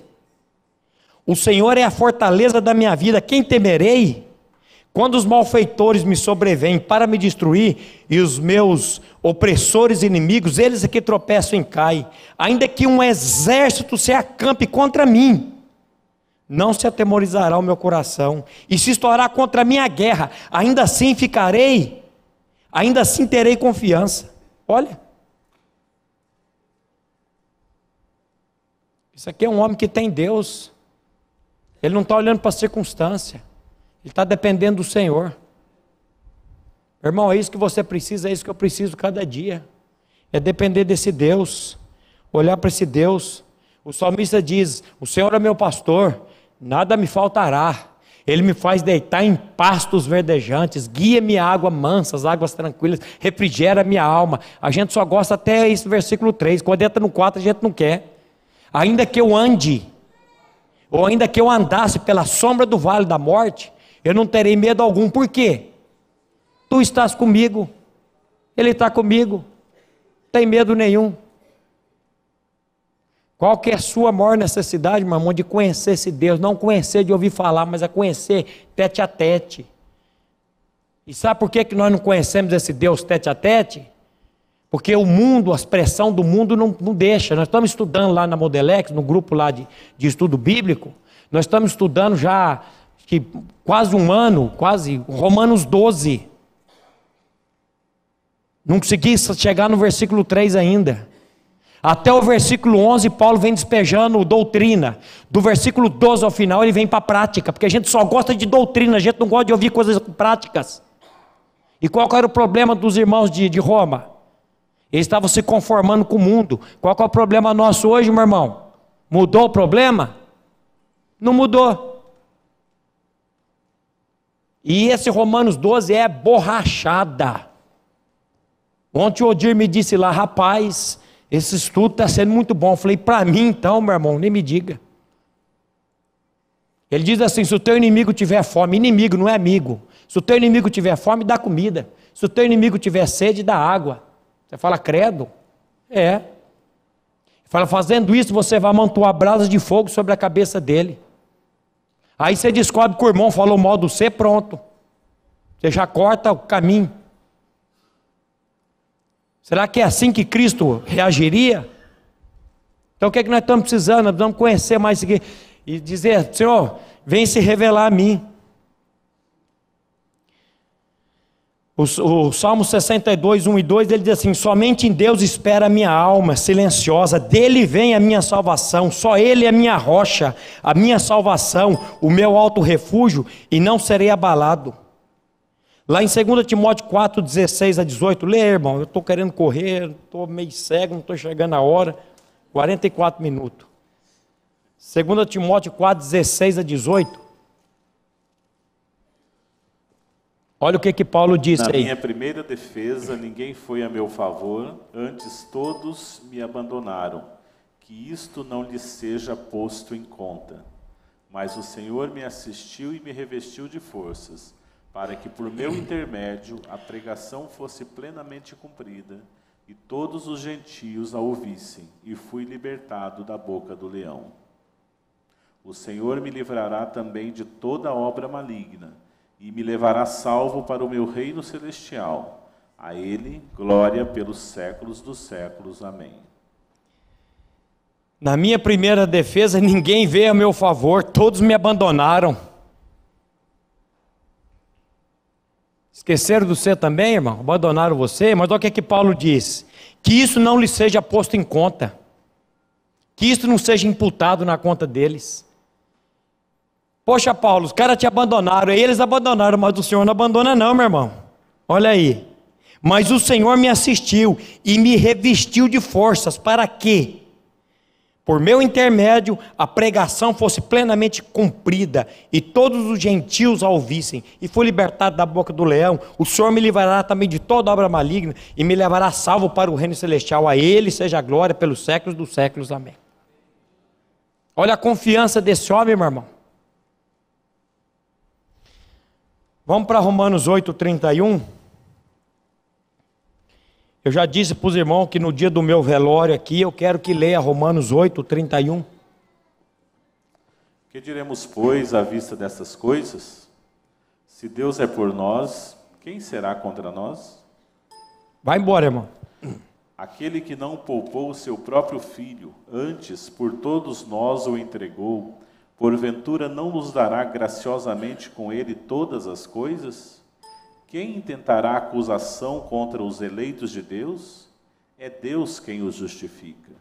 A: O Senhor é a fortaleza da minha vida, quem temerei? Quando os malfeitores me sobrevêm para me destruir, e os meus opressores inimigos, eles é que tropeçam e caem, ainda que um exército se acampe contra mim, não se atemorizará o meu coração, e se estourar contra mim a guerra, ainda assim terei confiança. Olha, isso aqui é um homem que tem Deus, ele não está olhando para a circunstância, ele está dependendo do Senhor. Irmão, é isso que você precisa, é isso que eu preciso cada dia, é depender desse Deus, olhar para esse Deus. O salmista diz, o Senhor é meu pastor, nada me faltará, Ele me faz deitar em pastos verdejantes, guia minha água mansas, águas tranquilas, refrigera minha alma. A gente só gosta até esse versículo 3, quando entra no 4 a gente não quer. Ainda que eu ande, ou ainda que eu andasse pela sombra do vale da morte, eu não terei medo algum. Por quê? Tu estás comigo, Ele está comigo, não tem medo nenhum. Qual que é a sua maior necessidade, meu irmão? De conhecer esse Deus, não conhecer de ouvir falar, mas a conhecer tete a tete. E sabe por que nós não conhecemos esse Deus tete a tete? Porque o mundo, a expressão do mundo não deixa. Nós estamos estudando lá na Modelex, no grupo lá de estudo bíblico, nós estamos estudando já quase um ano, quase Romanos 12. Não consegui chegar no versículo 3 ainda. Até o versículo 11, Paulo vem despejando doutrina. Do versículo 12 ao final, ele vem para a prática, porque a gente só gosta de doutrina, a gente não gosta de ouvir coisas práticas. E qual era o problema dos irmãos de Roma? Eles estavam se conformando com o mundo. Qual é o problema nosso hoje, meu irmão? Mudou o problema? Não mudou. E esse Romanos 12 é borrachada. Ontem o Odir me disse lá, rapaz, esse estudo está sendo muito bom. Eu falei, para mim então, meu irmão, nem me diga. Ele diz assim, se o teu inimigo tiver fome, inimigo não é amigo. Se o teu inimigo tiver fome, dá comida. Se o teu inimigo tiver sede, dá água. Você fala, credo? É. Fala, fazendo isso, você vai amontoar brasas de fogo sobre a cabeça dele. Aí você descobre que o irmão falou mal do você, pronto. Você já corta o caminho. Será que é assim que Cristo reagiria? Então o que é que nós estamos precisando? Nós precisamos conhecer mais isso aqui. E dizer, Senhor, vem se revelar a mim. O Salmo 62, 1 e 2, ele diz assim, somente em Deus espera a minha alma silenciosa, dele vem a minha salvação, só Ele é a minha rocha, a minha salvação, o meu alto refúgio, e não serei abalado. Lá em 2 Timóteo 4, 16 a 18, lê, irmão, eu estou querendo correr, estou meio cego, não estou chegando a hora, 44 minutos. 2 Timóteo 4, 16 a 18. Olha o que Paulo disse aí.
B: Na minha primeira defesa, ninguém foi a meu favor, antes todos me abandonaram. Que isto não lhes seja posto em conta. Mas o Senhor me assistiu e me revestiu de forças, para que por meu intermédio a pregação fosse plenamente cumprida, e todos os gentios a ouvissem, e fui libertado da boca do leão. O Senhor me livrará também de toda obra maligna, e me levará salvo para o meu reino celestial. A Ele, glória pelos séculos dos séculos. Amém.
A: Na minha primeira defesa, ninguém veio a meu favor, todos me abandonaram. Esqueceram de você também, irmão? Abandonaram você? Mas olha o que Paulo diz: que isso não lhe seja posto em conta, que isso não seja imputado na conta deles. Poxa, Paulo, os caras te abandonaram, eles abandonaram, mas o Senhor não abandona não, meu irmão. Olha aí. Mas o Senhor me assistiu e me revestiu de forças, para que, por meu intermédio, a pregação fosse plenamente cumprida, e todos os gentios a ouvissem, e fui libertado da boca do leão. O Senhor me livrará também de toda obra maligna, e me levará salvo para o reino celestial. A Ele seja a glória pelos séculos dos séculos. Amém. Olha a confiança desse homem, meu irmão. Vamos para Romanos 8:31. Eu já disse para os irmãos que no dia do meu velório aqui, eu quero que leia Romanos 8:31.
B: Que diremos, pois, à vista dessas coisas? Se Deus é por nós, quem será contra nós?
A: Vai embora, irmão.
B: Aquele que não poupou o seu próprio filho, antes por todos nós o entregou, porventura não nos dará graciosamente com ele todas as coisas? Quem intentará acusação contra os eleitos de Deus? É Deus quem os justifica.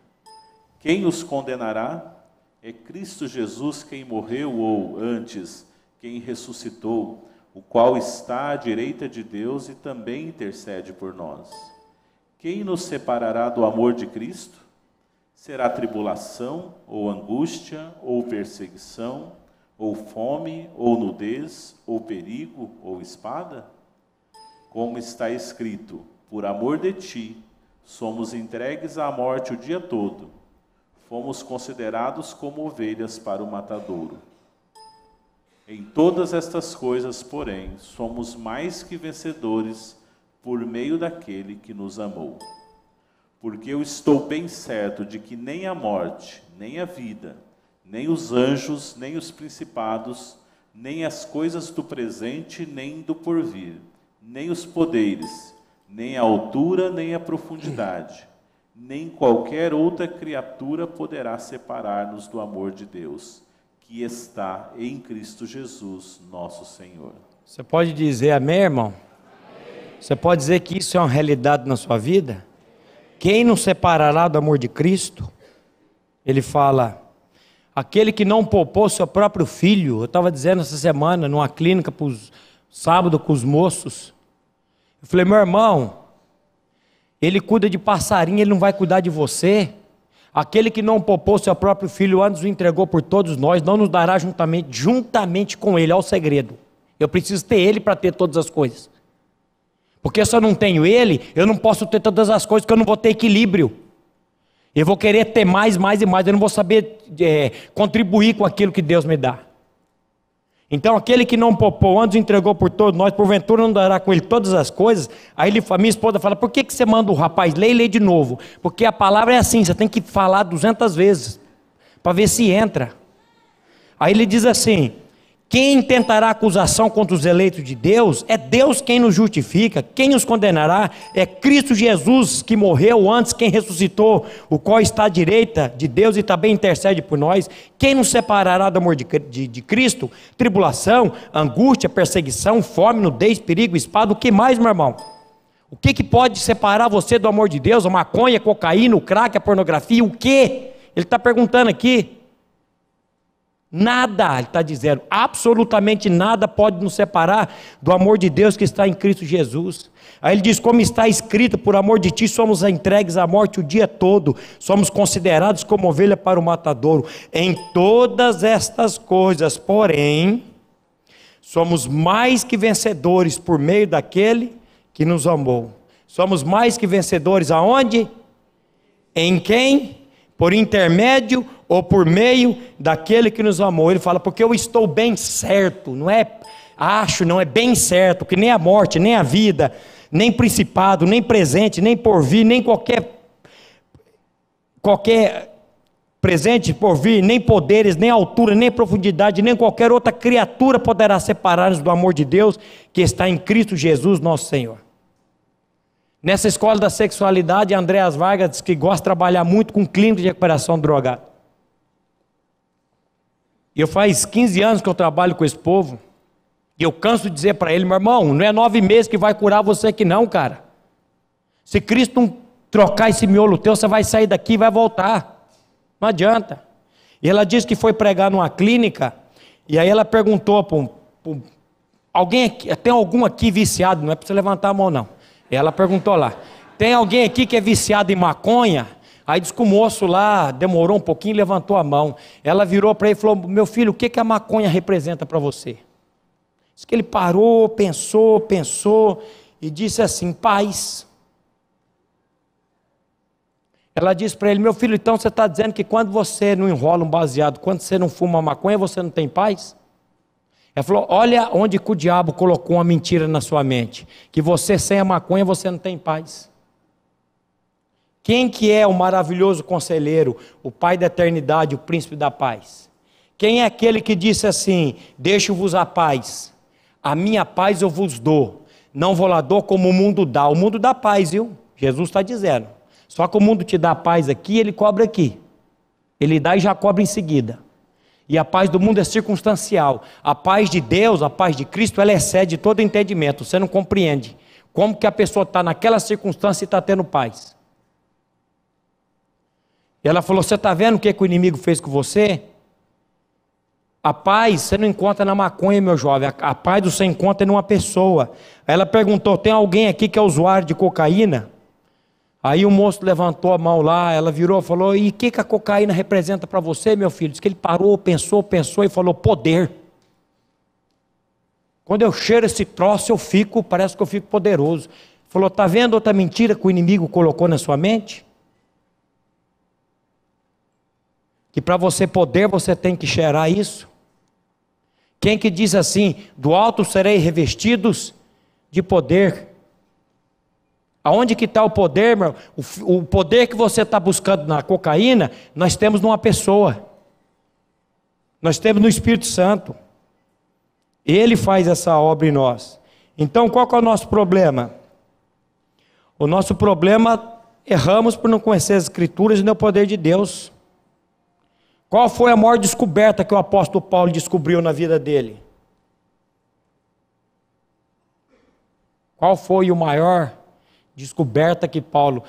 B: Quem os condenará? É Cristo Jesus quem morreu, ou antes, quem ressuscitou, o qual está à direita de Deus e também intercede por nós. Quem nos separará do amor de Cristo? Será tribulação, ou angústia, ou perseguição, ou fome, ou nudez, ou perigo, ou espada? Como está escrito, por amor de ti, somos entregues à morte o dia todo, fomos considerados como ovelhas para o matadouro. Em todas estas coisas, porém, somos mais que vencedores por meio daquele que nos amou. Porque eu estou bem certo de que nem a morte, nem a vida, nem os anjos, nem os principados, nem as coisas do presente, nem do porvir, nem os poderes, nem a altura, nem a profundidade, nem qualquer outra criatura poderá separar-nos do amor de Deus, que está em Cristo Jesus, nosso Senhor.
A: Você pode dizer amém, irmão? Amém. Você pode dizer que isso é uma realidade na sua vida? Quem nos separará do amor de Cristo? Ele fala, aquele que não poupou seu próprio filho. Eu estava dizendo essa semana, numa clínica, sábado, com os moços. Eu falei, meu irmão, ele cuida de passarinho, ele não vai cuidar de você? Aquele que não poupou seu próprio filho, antes o entregou por todos nós, não nos dará juntamente com ele. Olha o segredo. Eu preciso ter ele para ter todas as coisas. Porque se eu não tenho ele, eu não posso ter todas as coisas, porque eu não vou ter equilíbrio. Eu vou querer ter mais e mais, eu não vou saber contribuir com aquilo que Deus me dá. Então aquele que não poupou, antes entregou por todos nós, porventura não dará com ele todas as coisas. Aí minha esposa fala, por que você manda o rapaz ler e ler de novo? Porque a palavra é assim, você tem que falar 200 vezes, para ver se entra. Aí ele diz assim, quem tentará acusação contra os eleitos de Deus? É Deus quem nos justifica. Quem os condenará? É Cristo Jesus que morreu antes, quem ressuscitou, o qual está à direita de Deus e também intercede por nós. Quem nos separará do amor de Cristo? Tribulação, angústia, perseguição, fome, nudez, perigo, espada. O que mais, meu irmão? O que pode separar você do amor de Deus? A maconha, a cocaína, o crack, a pornografia, o quê? Ele está perguntando aqui. Nada, ele está dizendo, absolutamente nada pode nos separar do amor de Deus que está em Cristo Jesus. Aí ele diz, como está escrito, por amor de ti somos entregues à morte o dia todo, somos considerados como ovelha para o matadouro. Em todas estas coisas, porém, somos mais que vencedores por meio daquele que nos amou. Somos mais que vencedores aonde? Em quem? Por intermédio ou por meio daquele que nos amou. Ele fala, porque eu estou bem certo, não é acho, não é bem certo, que nem a morte, nem a vida, nem principado, nem presente, nem porvir, nem qualquer presente, porvir, nem poderes, nem altura, nem profundidade, nem qualquer outra criatura poderá separar-nos do amor de Deus que está em Cristo Jesus, nosso Senhor. Nessa escola da sexualidade, Andréas Vargas diz que gosta de trabalhar muito com clínica de recuperação drogada. E eu faz 15 anos que eu trabalho com esse povo, e eu canso de dizer para ele, meu irmão, não é 9 meses que vai curar você aqui não, cara. Se Cristo não trocar esse miolo teu, você vai sair daqui e vai voltar. Não adianta. E ela disse que foi pregar numa clínica, e aí ela perguntou para alguém aqui, tem algum aqui viciado? Não é para você levantar a mão não. E ela perguntou lá, tem alguém aqui que é viciado em maconha? Aí disse que o moço lá demorou um pouquinho e levantou a mão. Ela virou para ele e falou, meu filho, o que a maconha representa para você? Diz que ele parou, pensou e disse assim, paz. Ela disse para ele, meu filho, então você está dizendo que quando você não enrola um baseado, quando você não fuma maconha, você não tem paz? Ela falou, olha onde que o diabo colocou uma mentira na sua mente, que você sem a maconha você não tem paz. Quem que é o maravilhoso conselheiro, o Pai da eternidade, o príncipe da paz? Quem é aquele que disse assim, deixo-vos a paz, a minha paz eu vos dou, não vou lá dou como o mundo dá paz, viu? Jesus está dizendo, só que o mundo te dá paz aqui, ele cobra aqui, ele dá e já cobra em seguida, e a paz do mundo é circunstancial, a paz de Deus, a paz de Cristo, ela excede todo entendimento, você não compreende, como que a pessoa está naquela circunstância e está tendo paz. E ela falou, você está vendo o que o inimigo fez com você? A paz você não encontra na maconha, meu jovem, a paz você encontra numa pessoa. Aí ela perguntou, tem alguém aqui que é usuário de cocaína? Aí o moço levantou a mão lá, ela virou e falou, e o que a cocaína representa para você, meu filho? Diz que ele parou, pensou e falou, poder. Quando eu cheiro esse troço, parece que eu fico poderoso. Falou, está vendo outra mentira que o inimigo colocou na sua mente? Que para você poder, você tem que cheirar isso. Quem que diz assim, do alto serei revestidos de poder. Aonde que está o poder, meu? O poder que você está buscando na cocaína, nós temos numa pessoa. Nós temos no Espírito Santo. Ele faz essa obra em nós. Então qual que é o nosso problema? O nosso problema, erramos por não conhecer as Escrituras e nem o poder de Deus. Qual foi a maior descoberta que o apóstolo Paulo descobriu na vida dele? Qual foi o maior descoberta que Paulo...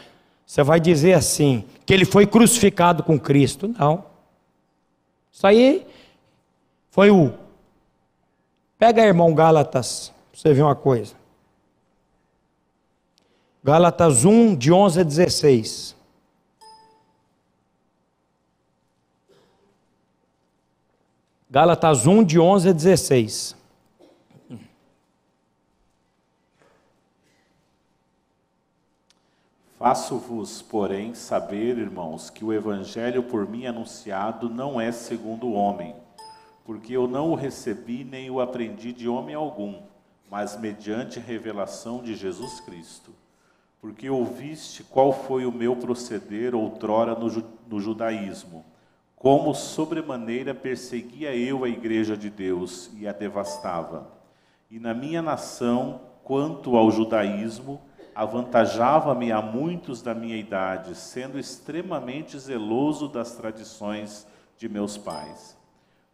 A: Você vai dizer assim, que ele foi crucificado com Cristo? Não. Isso aí foi o... Pega, irmão, Gálatas, para você ver uma coisa. Gálatas 1, de 11 a 16. Gálatas 1, de 11 a 16.
B: Faço-vos, porém, saber, irmãos, que o evangelho por mim anunciado não é segundo o homem, porque eu não o recebi nem o aprendi de homem algum, mas mediante revelação de Jesus Cristo. Porque ouviste qual foi o meu proceder outrora no judaísmo, como sobremaneira perseguia eu a igreja de Deus e a devastava. E na minha nação, quanto ao judaísmo, avantajava-me a muitos da minha idade, sendo extremamente zeloso das tradições de meus pais.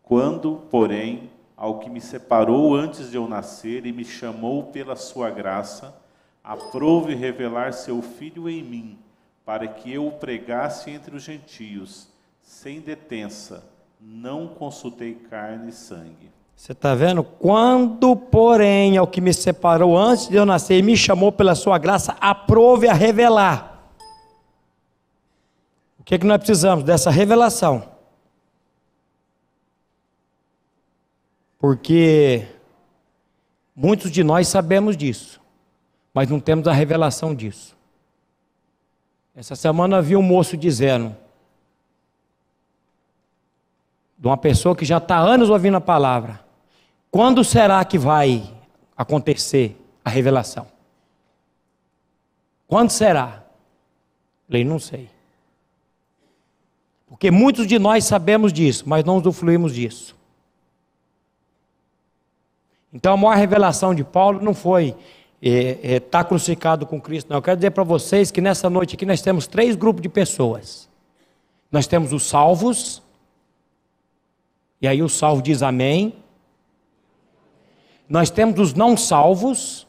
B: Quando, porém, ao que me separou antes de eu nascer e me chamou pela sua graça, aprouve revelar seu Filho em mim, para que eu o pregasse entre os gentios, sem detença, não consultei carne e sangue.
A: Você está vendo? Quando, porém, ao que me separou antes de eu nascer e me chamou pela sua graça, aprove a revelar. O que nós precisamos? Dessa revelação. Porque muitos de nós sabemos disso, mas não temos a revelação disso. Essa semana eu vi um moço dizendo, de uma pessoa que já está há anos ouvindo a palavra, quando será que vai acontecer a revelação? Quando será? Falei, não sei. Porque muitos de nós sabemos disso, mas não usufruímos disso. Então a maior revelação de Paulo não foi estar crucificado com Cristo, não. Eu quero dizer para vocês que nessa noite aqui nós temos 3 grupos de pessoas. Nós temos os salvos, e aí o salvo diz amém. Nós temos os não salvos.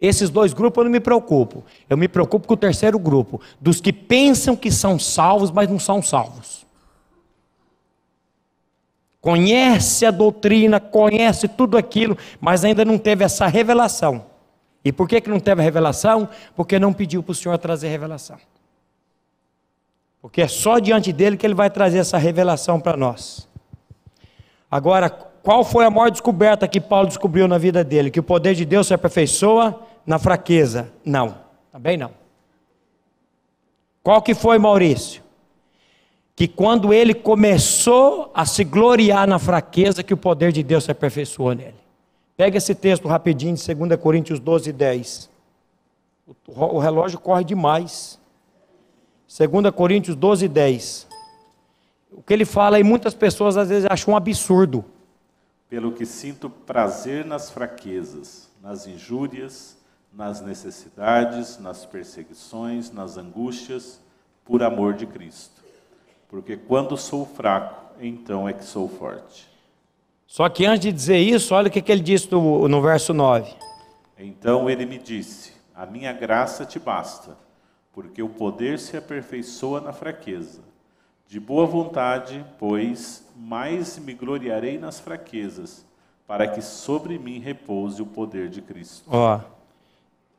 A: Esses 2 grupos eu não me preocupo. Eu me preocupo com o terceiro grupo, dos que pensam que são salvos, mas não são salvos. Conhece a doutrina, conhece tudo aquilo, mas ainda não teve essa revelação. E por que não teve a revelação? Porque não pediu para o Senhor trazer revelação. Porque é só diante dele que ele vai trazer essa revelação para nós. Agora, qual foi a maior descoberta que Paulo descobriu na vida dele? Que o poder de Deus se aperfeiçoa na fraqueza? Não, também não. Qual que foi, Maurício? Que quando ele começou a se gloriar na fraqueza, que o poder de Deus se aperfeiçoou nele. Pega esse texto rapidinho de 2 Coríntios 12, 10. O relógio corre demais. 2 Coríntios 12, 10. O que ele fala aí, muitas pessoas às vezes acham um absurdo.
B: Pelo que sinto prazer nas fraquezas, nas injúrias, nas necessidades, nas perseguições, nas angústias, por amor de Cristo. Porque quando sou fraco, então é que sou forte.
A: Só que antes de dizer isso, olha o que ele disse no verso 9.
B: Então ele me disse, a minha graça te basta, porque o poder se aperfeiçoa na fraqueza. De boa vontade, pois, mais me gloriarei nas fraquezas, para que sobre mim repouse o poder de Cristo.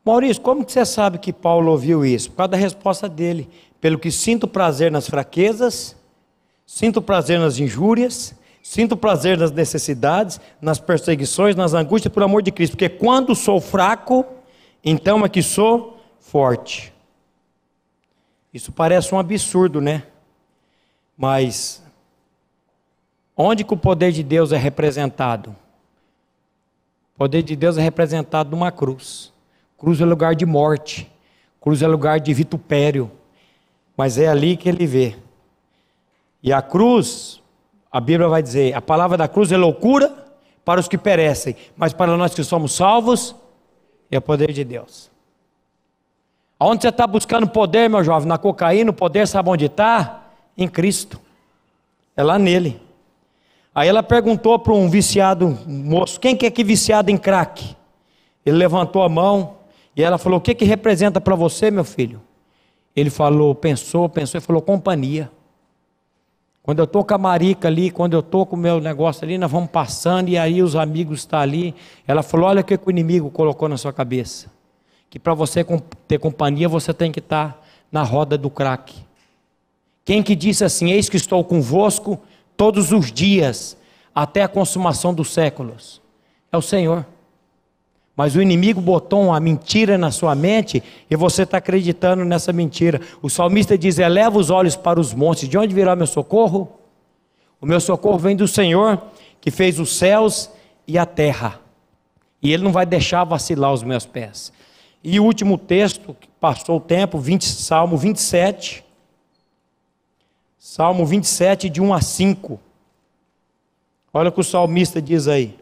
A: Maurício, como que você sabe que Paulo ouviu isso? Por causa da resposta dele. Pelo que sinto prazer nas fraquezas, sinto prazer nas injúrias, sinto prazer nas necessidades, nas perseguições, nas angústias, por amor de Cristo. Porque quando sou fraco, então é que sou forte. Isso parece um absurdo, né? Mas onde que o poder de Deus é representado? O poder de Deus é representado numa cruz. Cruz é lugar de morte, cruz é lugar de vitupério, mas é ali que ele vê. E a cruz, a Bíblia vai dizer, a palavra da cruz é loucura para os que perecem, mas para nós que somos salvos, é o poder de Deus. Aonde você está buscando poder, meu jovem? Na cocaína, o poder sabe onde está? Em Cristo, é lá nele. Aí ela perguntou para um viciado moço, quem que é que viciado em crack? Ele levantou a mão, e ela falou, o que representa para você, meu filho? Ele falou, pensou e falou, companhia. Quando eu estou com a marica ali, quando eu estou com o meu negócio ali, nós vamos passando, e aí os amigos estão ali. Ela falou, olha o que o inimigo colocou na sua cabeça. Que para você ter companhia, você tem que estar na roda do crack. Quem que disse assim, eis que estou convosco todos os dias, até a consumação dos séculos? É o Senhor. Mas o inimigo botou uma mentira na sua mente e você está acreditando nessa mentira. O salmista diz, eleva os olhos para os montes, de onde virá meu socorro? O meu socorro vem do Senhor, que fez os céus e a terra. E Ele não vai deixar vacilar os meus pés. E o último texto, que passou o tempo, Salmo 27. Salmo 27, de 1 a 5. Olha o que o salmista diz aí.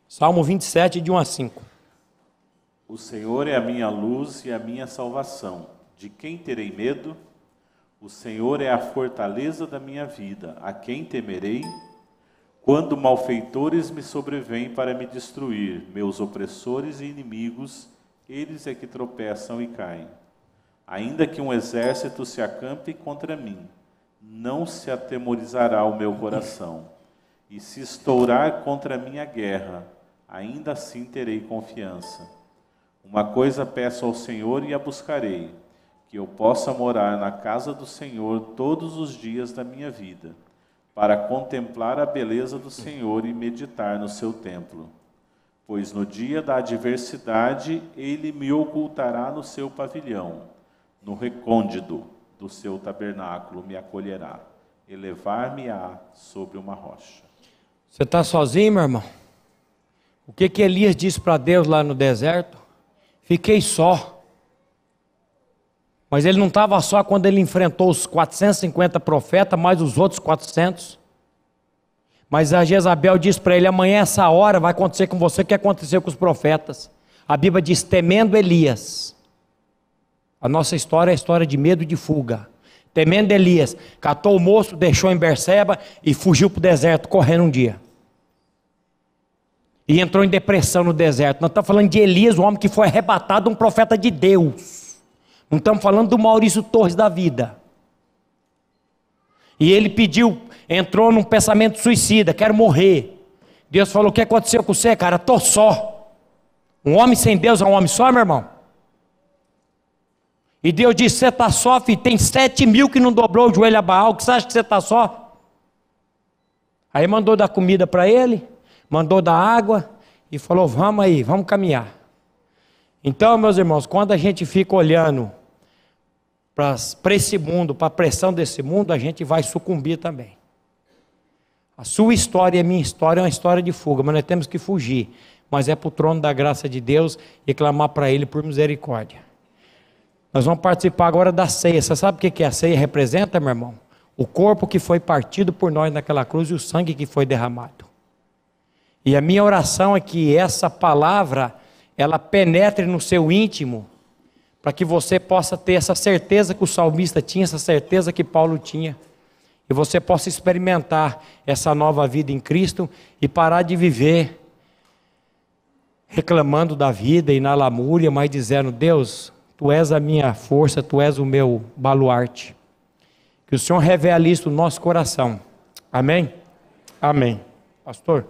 A: Salmo 27, de 1 a 5.
B: O Senhor é a minha luz e a minha salvação. De quem terei medo? O Senhor é a fortaleza da minha vida. A quem temerei? Quando malfeitores me sobrevêm para me destruir, meus opressores e inimigos, eles é que tropeçam e caem. Ainda que um exército se acampe contra mim, não se atemorizará o meu coração. E se estourar contra mim a guerra, ainda assim terei confiança. Uma coisa peço ao Senhor e a buscarei, que eu possa morar na casa do Senhor todos os dias da minha vida, para contemplar a beleza do Senhor e meditar no seu templo. Pois no dia da adversidade ele me ocultará no seu pavilhão, no recôndito do seu tabernáculo me acolherá, elevar-me-á sobre uma rocha.
A: Você está sozinho, meu irmão? O que Elias disse para Deus lá no deserto? Fiquei só. Mas ele não estava só quando ele enfrentou os 450 profetas, mais os outros 400. Mas a Jezabel disse para ele, amanhã essa hora vai acontecer com você o que aconteceu com os profetas. A Bíblia diz, temendo Elias. A nossa história é a história de medo e de fuga. Temendo Elias, catou o moço, deixou em Berseba e fugiu para o deserto, correndo um dia. E entrou em depressão no deserto. Nós estamos falando de Elias, o homem que foi arrebatado, um profeta de Deus. Não estamos falando do Maurício Torres da vida. E ele pediu, entrou num pensamento suicida, quero morrer. Deus falou, o que aconteceu com você, cara? Estou só. Um homem sem Deus é um homem só, meu irmão? E Deus disse, você está só, filho, tem 7.000 que não dobrou o joelho a Baal, que você acha que você está só? Aí mandou dar comida para ele, mandou dar água, e falou, vamos aí, vamos caminhar. Então, meus irmãos, quando a gente fica olhando para esse mundo, para a pressão desse mundo, a gente vai sucumbir também. A sua história e a minha história é uma história de fuga, mas nós temos que fugir. Mas é para o trono da graça de Deus e clamar para Ele por misericórdia. Nós vamos participar agora da ceia. Você sabe o que a ceia representa, meu irmão? O corpo que foi partido por nós naquela cruz e o sangue que foi derramado. E a minha oração é que essa palavra, ela penetre no seu íntimo, para que você possa ter essa certeza que o salmista tinha, essa certeza que Paulo tinha. E você possa experimentar essa nova vida em Cristo e parar de viver reclamando da vida e na lamúria, mas dizendo, Deus, Tu és a minha força, Tu és o meu baluarte. Que o Senhor revele isso no nosso coração. Amém? Amém. Pastor?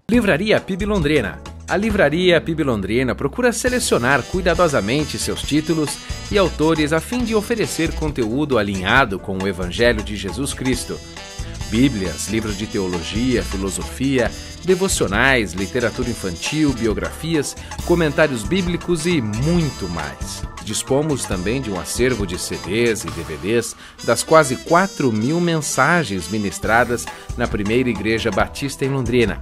C: Livraria PIB Londrina. A Livraria PIB Londrina procura selecionar cuidadosamente seus títulos e autores a fim de oferecer conteúdo alinhado com o Evangelho de Jesus Cristo. Bíblias, livros de teologia, filosofia, devocionais, literatura infantil, biografias, comentários bíblicos e muito mais. Dispomos também de um acervo de CDs e DVDs das quase 4.000 mensagens ministradas na primeira Igreja Batista em Londrina.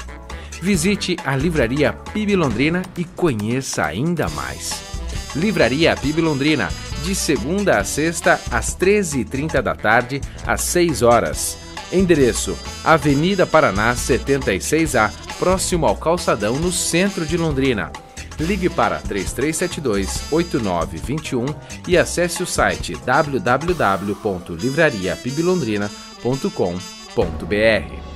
C: Visite a Livraria PIB Londrina e conheça ainda mais. Livraria PIB Londrina, de segunda a sexta, às 13h30 da tarde, às 6 horas. Endereço: Avenida Paraná 76A, próximo ao Calçadão, no centro de Londrina. Ligue para 3372-8921 e acesse o site www.livrariapiblondrina.com.br.